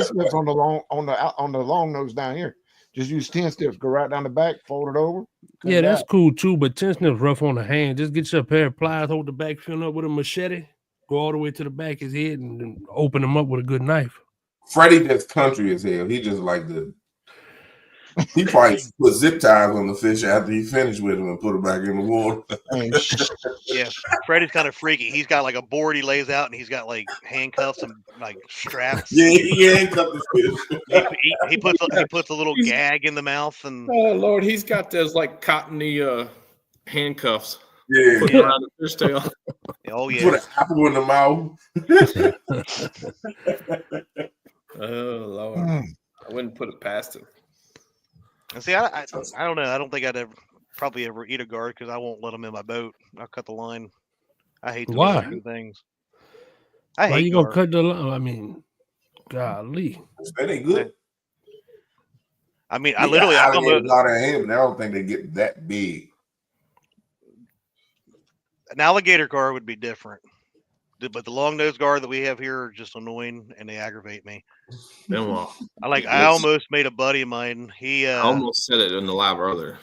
strips on the long nose down here. Just use 10 strips, go right down the back, fold it over. Yeah, that's cool too, but 10 snips rough on the hand. Just get you a pair of pliers, hold the back fin up with a machete, go all the way to the back of his head and then open them up with a good knife. Freddie just country as hell. He just like he probably put zip ties on the fish after he finished with them and put it back in the water. Yeah, Freddie's kind of freaky. He's got like a board he lays out, and he's got like handcuffs and like straps. Yeah, he handcuffed the fish. He puts a little gag in the mouth, and oh Lord, he's got those like cottony handcuffs. Yeah, put around the fish tail. Oh yeah, put an apple in the mouth. Oh Lord, I wouldn't put it past him. And see, I don't know. I don't think I'd probably ever eat a gar because I won't let them in my boat. I'll cut the line. I hate those things. Why you gonna cut the line? I mean, golly, that ain't good. I mean, I literally I don't think they get that big. An alligator gar would be different, but the long nose gar that we have here are just annoying and they aggravate me. I almost made a buddy of mine. He almost said it in the live earlier.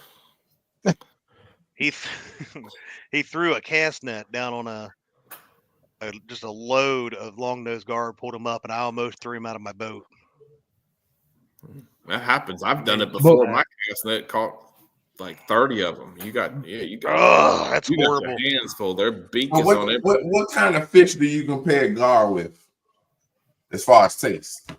He threw a cast net down on just a load of long nose gar, pulled him up, and I almost threw him out of my boat. That happens. I've done it before. My cast net caught like 30 of them. You got. Oh, that's horrible. Got your hands full. Their beak is on it. What kind of fish do you compare gar with, as far as taste?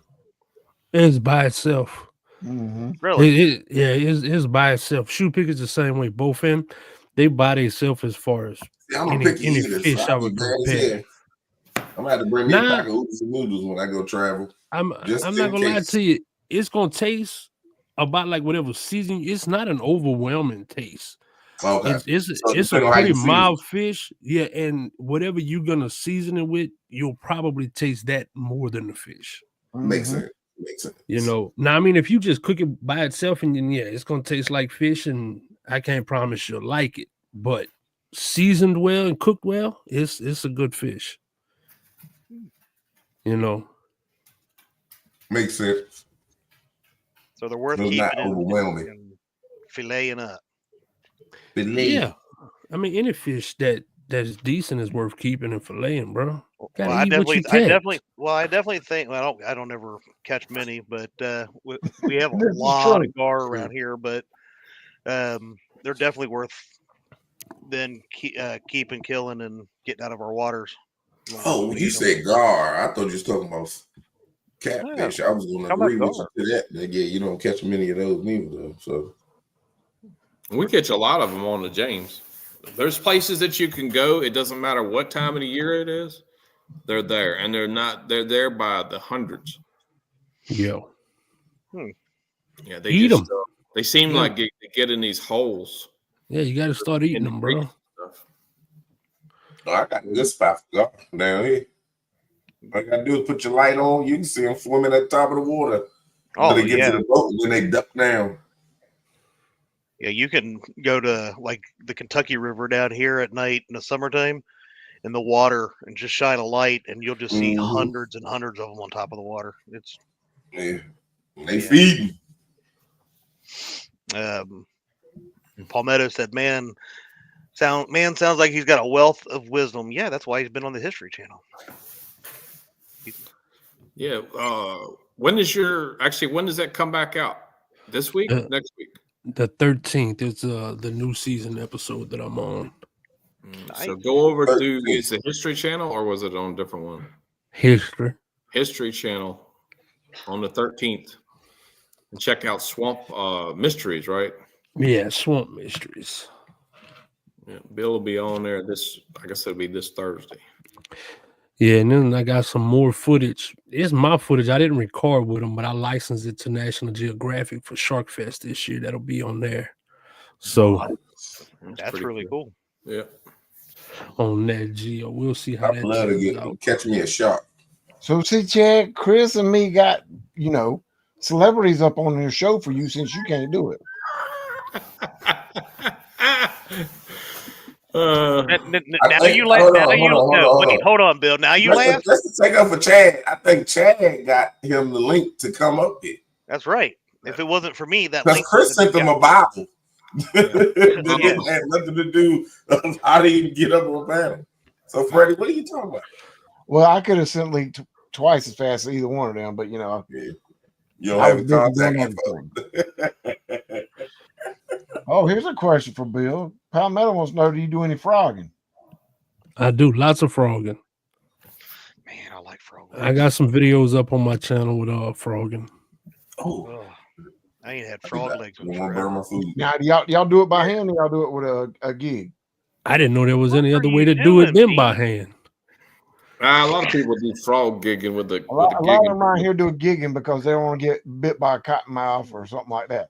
It's by itself. Mm-hmm. Really? It's by itself. Shoe pick is the same way. Bowfin, they by themselves as far as any fish I would compare. I'm gonna have to bring me a pack of oodles and noodles when I go travel. I'm not gonna lie to you. It's gonna taste about like whatever season. It's not an overwhelming taste. Okay. It's a pretty mild fish. Yeah, and whatever you're gonna season it with, you'll probably taste that more than the fish. Makes sense. You know, now I mean, if you just cook it by itself, and then it's gonna taste like fish, and I can't promise you'll like it, but seasoned well and cooked well, it's a good fish. You know, makes sense. So they're worth It's keeping not overwhelming. and filleting up. Yeah, I mean any fish that's decent is worth keeping and filleting, bro. Well, I definitely think. Well, I don't ever catch many, but we have a lot of gar around here. But they're definitely worth then keeping, killing, and getting out of our waters. Oh, you said gar. I thought you was talking about catfish. I was going to agree with you to that. Yeah, you don't catch many of those neither, though. So we catch a lot of them on the James. There's places that you can go. It doesn't matter what time of the year it is. They're there, and they're there by the hundreds. Yeah. Yeah, they eat them. They seem like they get in these holes. Yeah, you got to start eating them, bro. Oh, I got a good spot for gar down here. All you got to do is put your light on. You can see them swimming at the top of the water. Oh, they get to the boat, and then they duck down. Yeah, you can go to like the Kentucky River down here at night in the summertime in the water and just shine a light, and you'll just see hundreds and hundreds of them on top of the water. It's they feeding. Palmetto said, "Man, sounds like he's got a wealth of wisdom." Yeah, that's why he's been on the History Channel. Yeah. When does that come back out? This week? Next week? The 13th is the new season episode that I'm on. So go over to is the History Channel or was it on a different one? History Channel on the 13th. And check out Swamp Mysteries, right? Yeah, Swamp Mysteries. Yeah, Bill will be on there I guess it'll be this Thursday. Yeah, and then I got some more footage. It's my footage. I didn't record with them, but I licensed it to National Geographic for Shark Fest this year. That'll be on there. So that's really cool. Yeah. On Nat Geo. We'll see how that turns out. Catch me a shark. So see, Chad, Chris and me got, celebrities up on their show for you since you can't do it. Hold on, Bill. Now you laugh. Let's take up for Chad. I think Chad got him the link to come up here. That's right. If it wasn't for me, that because Chris sent them a Bible. It had nothing to do with how to even get up on a panel. So, Freddie, what are you talking about? Well, I could have sent link twice as fast as either one of them, but you don't have contact. Oh, here's a question for Bill. Palmetto wants to know: do you do any frogging? I do lots of frogging. Man, I like frogging. I got some videos up on my channel with frogging. Oh, I ain't had frog legs. Now, y'all do it by hand, or y'all do it with a gig? I didn't know there was any other way to do it than by hand. A lot of people do frog gigging with the. A lot of them around here do gigging because they don't want to get bit by a cottonmouth or something like that.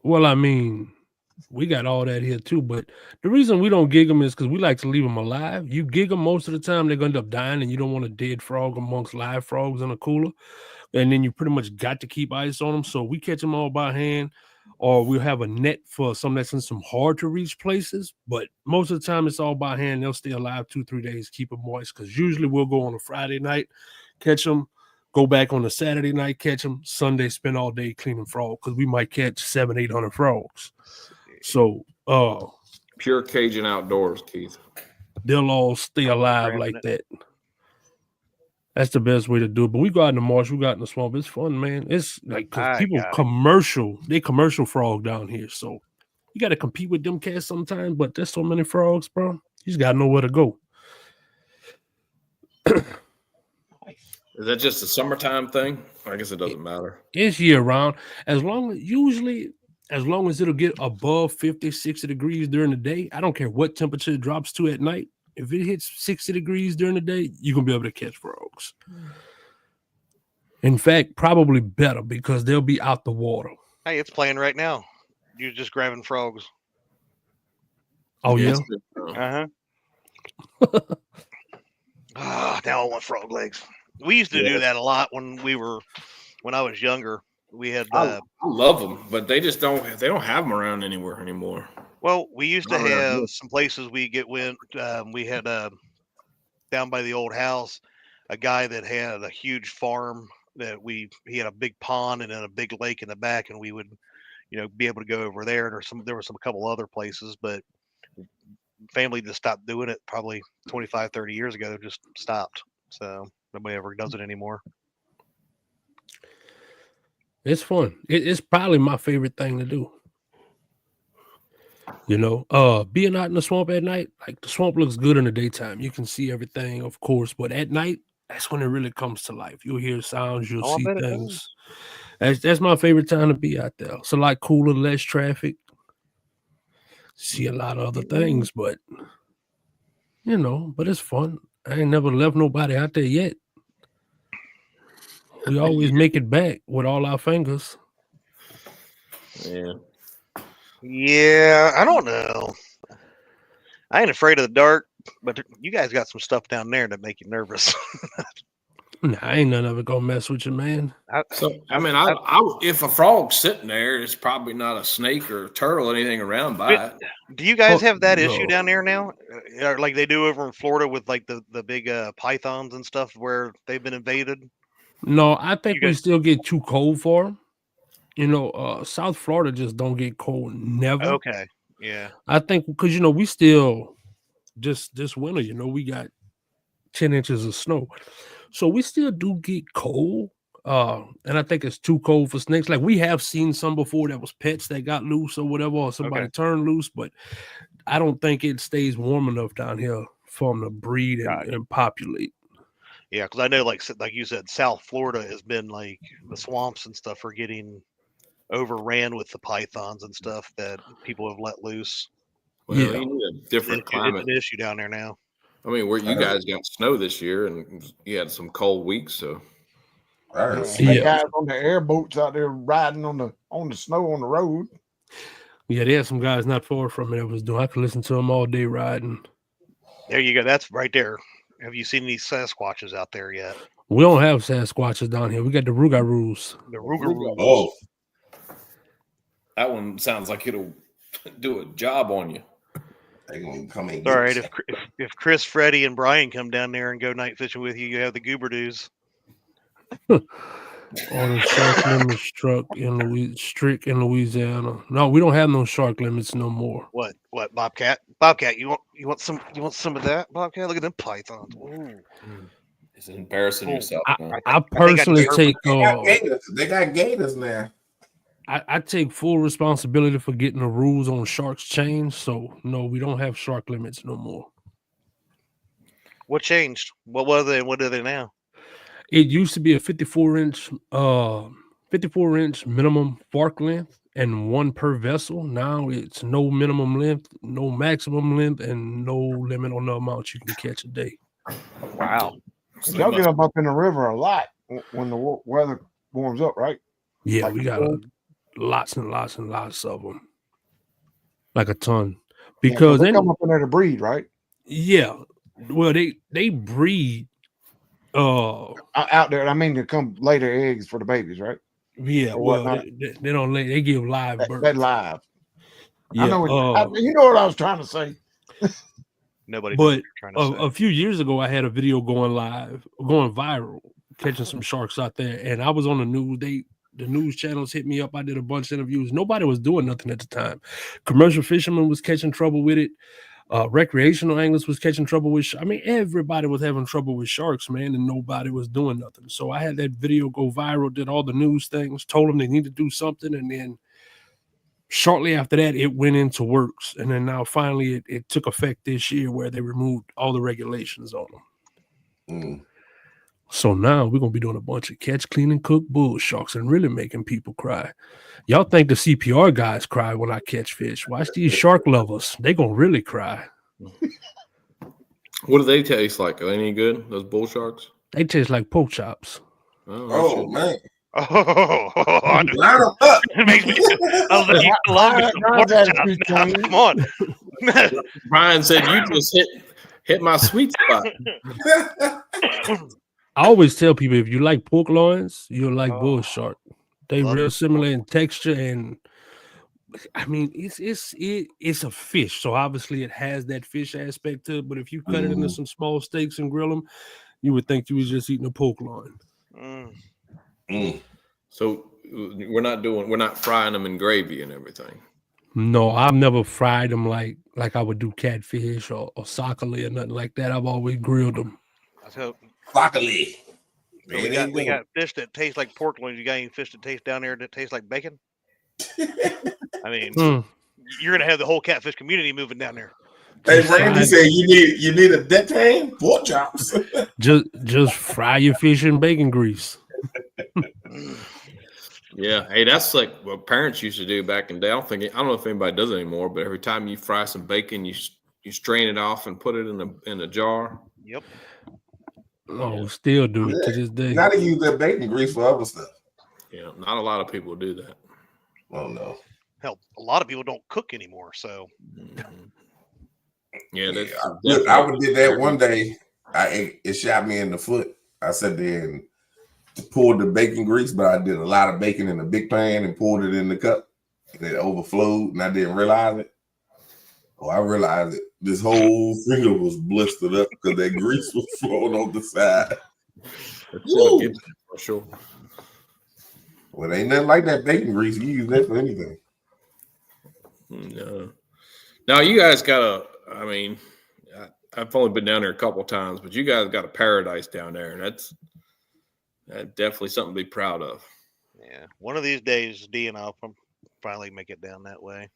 Well, I mean, we got all that here too, but the reason we don't gig them is because we like to leave them alive. You gig them most of the time, they're going to end up dying, and you don't want a dead frog amongst live frogs in a cooler. And then you pretty much got to keep ice on them. So we catch them all by hand, or we'll have a net for some that's in some hard to reach places. But most of the time it's all by hand. They'll stay alive 2-3 days, keep them moist. Because usually we'll go on a Friday night, catch them, go back on a Saturday night, catch them, Sunday spend all day cleaning frogs because we might catch 700-800 frogs. So pure Cajun outdoors, Keith. They'll all stay alive like that. That's the best way to do it. But we go out in the marsh, we go out in the swamp. It's fun, man. It's like people commercial frog down here. So you got to compete with them cats sometimes, but there's so many frogs, bro. You just got to know where to go. Is that just a summertime thing? I guess it doesn't matter. It's year round. As long as it'll get above 50, 60 degrees during the day, I don't care what temperature it drops to at night. If it hits 60 degrees during the day, you're going to be able to catch frogs. In fact, probably better because they'll be out the water. Hey, it's playing right now. You're just grabbing frogs. Oh, yeah? Uh-huh. Now I want frog legs. We used to do that a lot when I was younger. We had I love them, but they don't have them around anywhere anymore. Well, we used to have some places we had down by the old house, a guy that had a huge farm that he had a big pond and then a big lake in the back, and we would, be able to go over there. And there were a couple other places, but family just stopped doing it probably 25, 30 years ago. They just stopped. So nobody ever does it anymore. It's fun. It's probably my favorite thing to do. Being out in the swamp at night, like the swamp looks good in the daytime. You can see everything, of course, but at night, that's when it really comes to life. You'll hear sounds, you'll see things. That's my favorite time to be out there. It's a lot cooler, less traffic. See a lot of other things, but but it's fun. I ain't never left nobody out there yet. We always make it back with all our fingers. Yeah, I don't know. I ain't afraid of the dark, but you guys got some stuff down there that make you nervous. Nah, I ain't none of it gonna mess with you, man. If a frog's sitting there, it's probably not a snake or a turtle or anything around by it. Do you guys have that issue down there now? Like they do over in Florida with like the big pythons and stuff where they've been invaded? No, I think we still get too cold for them. South Florida just don't get cold never. Okay. Yeah. I think because we still this winter, we got 10 inches of snow. So we still do get cold. And I think it's too cold for snakes. Like we have seen some before that was pets that got loose or whatever, or somebody turned loose, but I don't think it stays warm enough down here for them to breed and populate. Yeah, because I know, like you said, South Florida has been like the swamps and stuff are getting overran with the pythons and stuff that people have let loose. Well, you need a different climate. It's an issue down there now. I mean, where you guys got snow this year, and you had some cold weeks, so. The guys on the airboats out there riding on the snow on the road. Yeah, there's some guys not far from me that was doing. I could listen to them all day riding. There you go. That's right there. Have you seen these Sasquatches out there yet? We don't have Sasquatches down here. We got the Rougarous. The Rougarous. Oh, that one sounds like it'll do a job on you. They're gonna come in. All right, if Chris, Freddie, and Brian come down there and go night fishing with you, you have the Gooberdoos. All the shark limits strict in Louisiana. No, we don't have no shark limits no more. What, Bobcat? Bobcat, you want some of that, Bobcat? Look at them pythons. Ooh. It's embarrassing yourself. I personally take. They got gators now. I take full responsibility for getting the rules on sharks changed. So no, we don't have shark limits no more. What changed? What were they? What are they now? It used to be a 54-inch minimum fork length and one per vessel. Now it's no minimum length, no maximum length, and no limit on the amount you can catch a day. Wow. Y'all get up in the river a lot when the weather warms up, right? Yeah, like we got lots and lots and lots of them, like a ton. Because they come up in there to breed, right? Yeah, well, they breed. Out there, I mean, to come lay their eggs for the babies, right? Yeah, well, they don't lay. They give live birth. They live. Yeah, I know. You know what I was trying to say. Nobody. But a few years ago, I had a video going viral, catching some sharks out there, and I was on the news. The news channels hit me up. I did a bunch of interviews. Nobody was doing nothing at the time. Commercial fishermen was catching trouble with it. Recreational anglers was catching trouble with. Everybody was having trouble with sharks, man, and nobody was doing nothing. So I had that video go viral. Did all the news things. Told them they need to do something, and then shortly after that, it went into works. And then now finally, it took effect this year where they removed all the regulations on them. Mm. So now we're going to be doing a bunch of catch, clean, and cook bull sharks and really making people cry. Y'all think the CPR guys cry when I catch fish. Watch these shark lovers. They going to really cry. What do they taste like? Are they any good, those bull sharks? They taste like pork chops. Oh man. It makes me. I was like, you love me. Come on. Brian said you just hit my sweet spot. I always tell people if you like pork loins, you'll like bull shark. They real similar in texture, and I mean, it's a fish, so obviously it has that fish aspect to it. But if you cut it into some small steaks and grill them, you would think you was just eating a pork loin. So we're not frying them in gravy and everything. No, I've never fried them like I would do catfish or sockeye or nothing like that. I've always grilled them. So Sockeye. So we got fish that taste like pork loins. You got any fish that taste down there that tastes like bacon? I mean, you're gonna have the whole catfish community moving down there. Hey, Randy said you need a deckhan, pork chops. just fry your fish in bacon grease. Yeah, hey, that's like what parents used to do back in the day. I don't know if anybody does it anymore, but every time you fry some bacon, you strain it off and put it in a jar. Yep. Oh, still do it to this day. Now they use that bacon grease for other stuff. Yeah, not a lot of people do that. Oh no. Hell, a lot of people don't cook anymore, so. Yeah, I would did that one day. It shot me in the foot. I sat there and poured the bacon grease, but I did a lot of bacon in a big pan and poured it in the cup. And it overflowed, and I didn't realize it. Oh, I realized it. This whole finger was blistered up because that grease was flowing on the side. For sure. Well, ain't nothing like that bacon grease. You use that for anything. No. Now you guys I mean, I've only been down there a couple of times, but you guys got a paradise down there, and that's definitely something to be proud of. Yeah, one of these days, D and I'll finally make it down that way.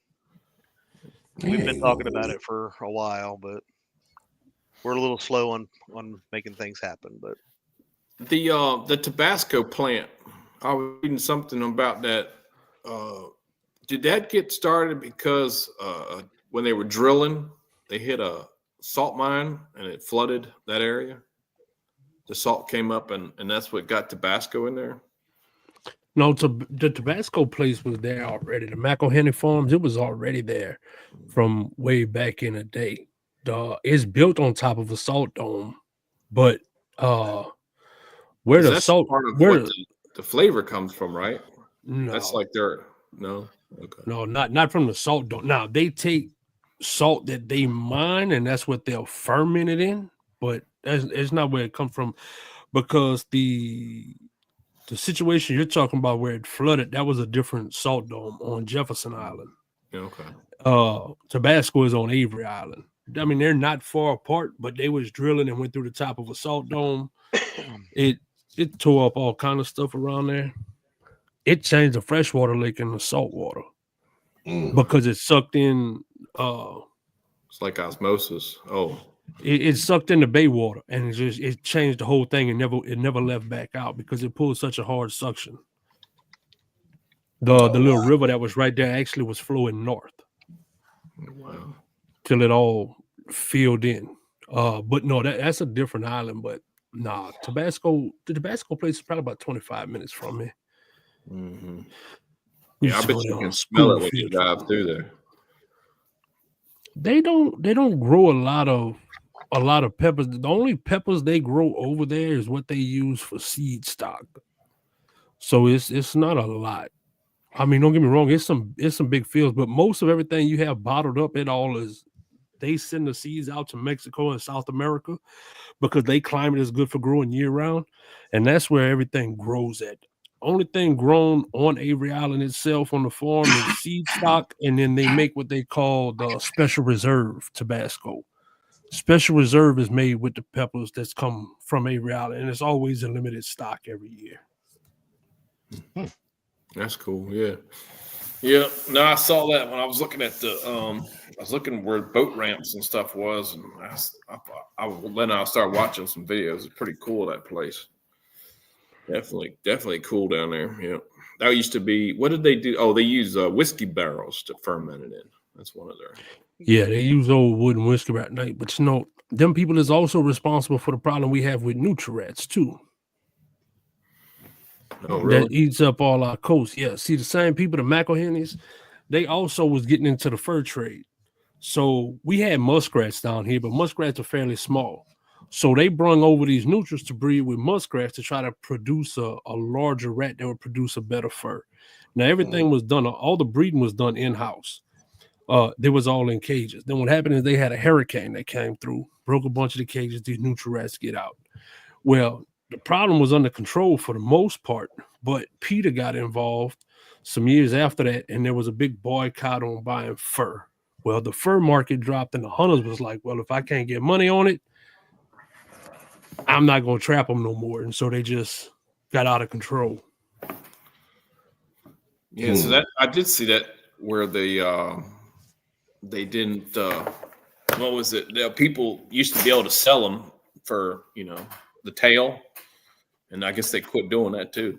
We've been talking about it for a while, but we're a little slow on making things happen. But the Tabasco plant, I was reading something about that. Did that get started because when they were drilling, they hit a salt mine and it flooded that area? The salt came up and that's what got Tabasco in there? No, the Tabasco place was there already. The McElhenney Farms, it was already there from way back in the day. It's built on top of a salt dome, but where the salt, part of where the flavor comes from, right? No, that's like no, okay, no, not from the salt dome. Now they take salt that they mine, and that's what they'll ferment it in, but it's not where it comes from, because the situation you're talking about where it flooded, that was a different salt dome on Jefferson Island. Okay. Tabasco is on Avery Island. I mean, they're not far apart, but they was drilling and went through the top of a salt dome. It tore up all kind of stuff around there. It changed the freshwater lake into salt water because it sucked in. It's like osmosis. Oh. It sucked in the bay water, and it changed the whole thing, and never left back out because it pulled such a hard suction. The little river that was right there actually was flowing north. Wow. Till it all filled in. But no, that's a different island. But nah, the Tabasco place is probably about 25 minutes from me. Mm-hmm. Yeah, I bet you can smell it when you drive through there. They don't grow a lot of peppers. The only peppers they grow over there is what they use for seed stock. So it's not a lot. I mean, don't get me wrong, it's some big fields, but most of everything you have bottled up, they send the seeds out to Mexico and South America because they climate is good for growing year round, and that's where everything grows at. Only thing grown on Avery Island itself on the farm is seed stock, and then they make what they call the Special Reserve Tabasco. Special Reserve is made with the peppers that's come from Avery Island, and it's always a limited stock every year. That's cool. Yeah. Yeah. No, I saw that when I was looking at I was looking where boat ramps and stuff was, and I started watching some videos. It's pretty cool, that place. Definitely cool down there. Yeah. That used to be, what did they do? Oh, they use whiskey barrels to ferment it in. That's one of their. Yeah, they use old wooden whiskey at night, but them people is also responsible for the problem we have with nutri-rats too. Oh, really? That eats up all our coast. Yeah, see, the same people, the McElhennys, they also was getting into the fur trade. So we had muskrats down here, but muskrats are fairly small. So they brung over these nutrients to breed with muskrats to try to produce a larger rat that would produce a better fur. Now everything was done, all the breeding was done in-house. They was all in cages. Then what happened is they had a hurricane that came through, broke a bunch of the cages, these nutri-rats get out. Well, the problem was under control for the most part, but PETA got involved some years after that, and there was a big boycott on buying fur. Well, the fur market dropped, and the hunters was like, well, if I can't get money on it, I'm not going to trap them no more. And so they just got out of control. Yeah, so that I did see that where they didn't what was it? People used to be able to sell them for, the tail, and I guess they quit doing that too.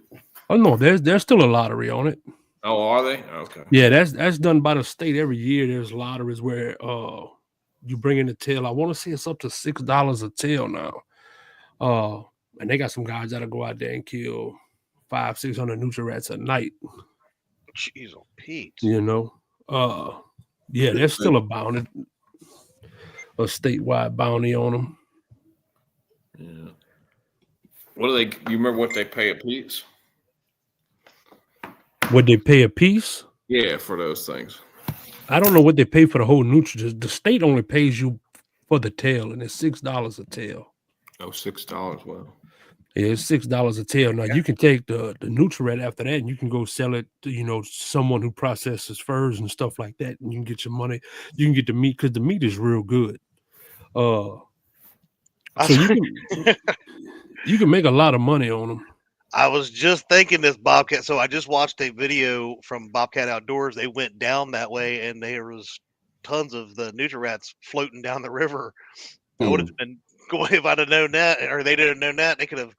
Oh no, there's still a lottery on it. Oh, are they? Okay. Yeah, that's done by the state every year. There's lotteries where you bring in the tail. I want to say it's up to $6 a tail now. And they got some guys that'll go out there and kill 500-600 nutri-rats a night. Jeez, oh Pete. Yeah, there's still a statewide bounty on them. Yeah. What do they? You remember what they pay a piece? Would they pay a piece? Yeah, for those things. I don't know what they pay for the whole nutrient. The state only pays you for the tail, and it's $6 a tail. Oh, $6. Wow. Yeah, it's $6 a tail. Now you can take the nutri-rat after that, and you can go sell it to someone who processes furs and stuff like that, and you can get your money. You can get the meat because the meat is real good. So you can make a lot of money on them. I was just thinking this, Bobcat. So I just watched a video from Bobcat Outdoors. They went down that way, and there was tons of the nutri-rats floating down the river. I would have been going if I'd have known that, or they didn't have known that. They could have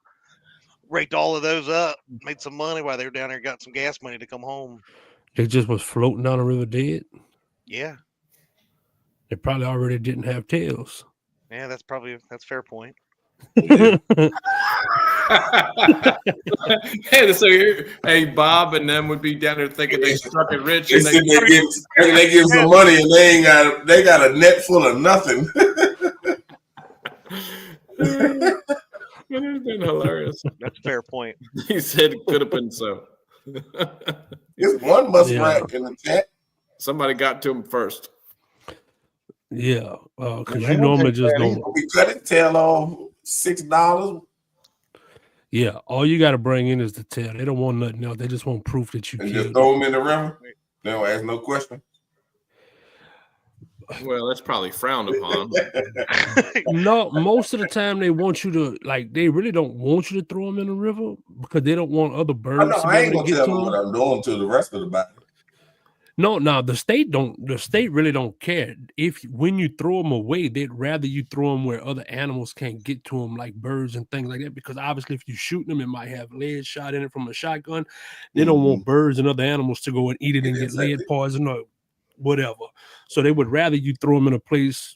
raked all of those up, made some money while they were down there, got some gas money to come home. They just was floating down the river dead. Yeah, they probably already didn't have tails. Yeah, that's a fair point. Hey, hey, Bob and them would be down there thinking they struck it rich. They give some money and they got a net full of nothing. It's been hilarious. That's a fair point. He said it could have been so. There's one muskrat in the chat. Somebody got to him first. Yeah, because you normally just don't. We cut his tail off $6. Yeah, all you got to bring in is the tail. They don't want nothing else. They just want proof that you and killed. Just throw them in the river. They don't ask no question. Well, that's probably frowned upon. No, most of the time they want you to they really don't want you to throw them in the river because they don't want other birds. I ain't gonna tell them what I'm doing to the rest of the body. No, the state really don't care. When you throw them away, they'd rather you throw them where other animals can't get to them, like birds and things like that. Because obviously, if you shoot them, it might have lead shot in it from a shotgun. They don't want birds and other animals to go and eat it and get lead poison or whatever. So they would rather you throw them in a place,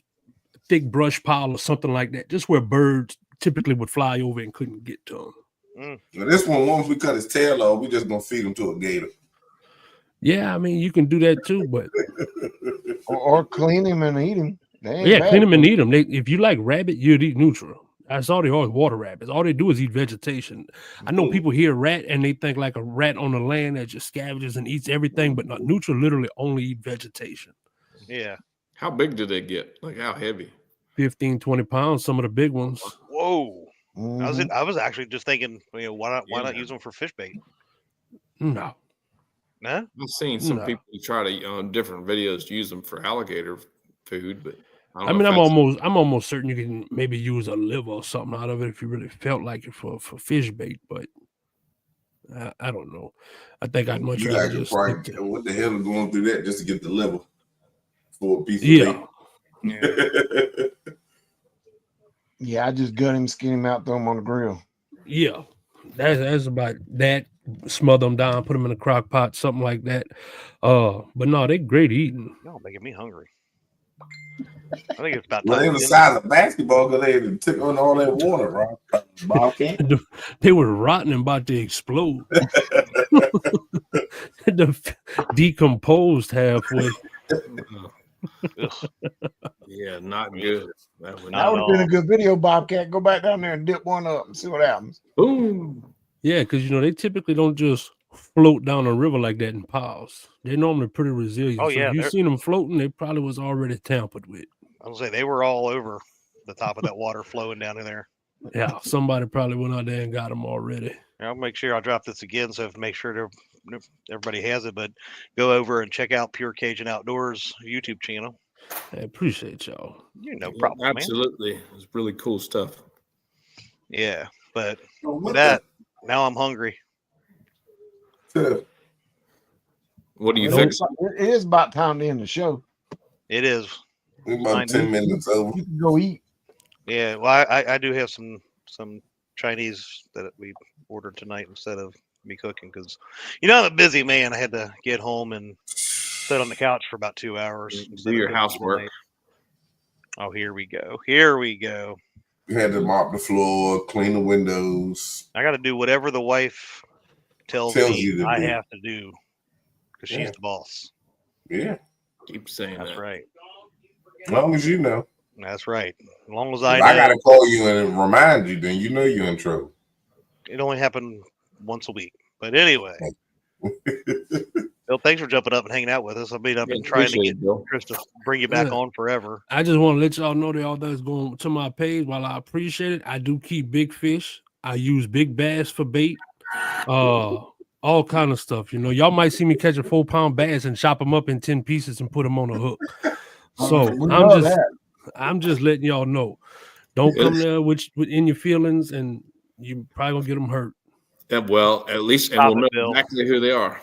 thick brush pile or something like that, just where birds typically would fly over and couldn't get to them. Now this one, once we cut his tail off, we just gonna feed him to a gator. Yeah, I mean, you can do that too, but or clean him and eat him. Clean him and eat them. If you like rabbit, you'd eat neutral. That's all they are, water rabbits. All they do is eat vegetation. I know people hear rat and they think like a rat on the land that just scavenges and eats everything, but not neutral. Literally only eat vegetation. Yeah. How big do they get? Like how heavy? 15, 20 pounds. Some of the big ones. Whoa. I was actually just thinking, why not use them for fish bait? No. No, I've seen some people try to on different videos use them for alligator food, but I'm almost certain you can maybe use a liver or something out of it if you really felt like it for fish bait, but I don't know. I think I'd much rather just what the hell is going through that just to get the liver for a piece of bait? Yeah. Yeah, I just gut him, skin him out, throw him on the grill. Yeah, that's about that. Smother them down, put them in a crock pot, something like that. But no, they're great eating. Y'all making me hungry. I think it's about time. Well, they were the size of basketball because they took on all that water, right? Bobcat. They were rotten and about to explode. Decomposed halfway. Yeah, Yeah, not good. That would have been a good video, Bobcat. Go back down there and dip one up and see what happens. Boom. Yeah, because they typically don't just float down a river like that in piles. They're normally pretty resilient. Oh, so yeah, if you've seen them floating, they probably was already tampered with. I was say they were all over the top of that water flowing down in there. Yeah, somebody probably went out there and got them already. I'll make sure I'll drop this again, so make sure everybody has it. But go over and check out Pure Cajun Outdoors YouTube channel. I appreciate y'all. No problem, absolutely. Man. It's really cool stuff. Yeah, but with that, now I'm hungry. What do you think? It is about time to end the show. It is. About 10 minutes over. You can go eat. Yeah, well, I do have some Chinese that we ordered tonight instead of me cooking because, I'm a busy man. I had to get home and sit on the couch for about 2 hours. Do your housework. Oh, here we go. Here we go. You had to mop the floor, clean the windows. I got to do whatever the wife tells me I have to do because she's the boss. Yeah. Keep saying that's that. Right. As long as you know. That's right. As long as I know. I got to call you and remind you, then you know you're in trouble. It only happened once a week. But anyway. Bill, thanks for jumping up and hanging out with us. I've been trying to get Chris to bring you back on forever. I just want to let y'all know that all that's going to my page. While I appreciate it, I do keep big fish. I use big bass for bait. All kind of stuff. Y'all might see me catch a 4-pound bass and chop them up in 10 pieces and put them on a hook. So I'm just letting y'all know. Don't come there in your feelings, and you probably gonna get them hurt. Yeah, well, at least and we'll know exactly who they are.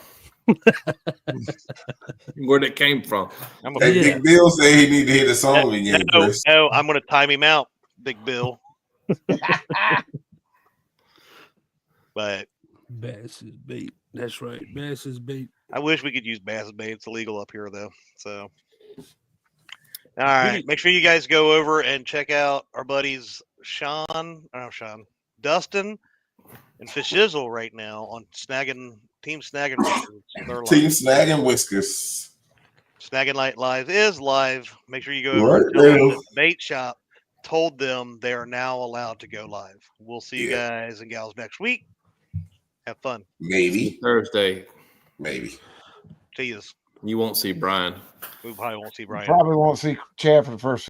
Where they came from. Big Bill said he need to hear the song again. No, I'm gonna time him out, Big Bill. But bass is bait. That's right. Bass is bait. I wish we could use bass bait. It's illegal up here though. So all right. Make sure you guys go over and check out our buddies Dustin and Fishizzle right now on Team Snagging Whiskers. Team Snagging Whiskers. Snagging Light Live is live. Make sure you go over and tell them that the bait shop told them they are now allowed to go live. We'll see you guys and gals next week. Have fun. Maybe Thursday. Maybe. See you. You won't see Brian. We probably won't see Brian. Probably won't see Chad for the first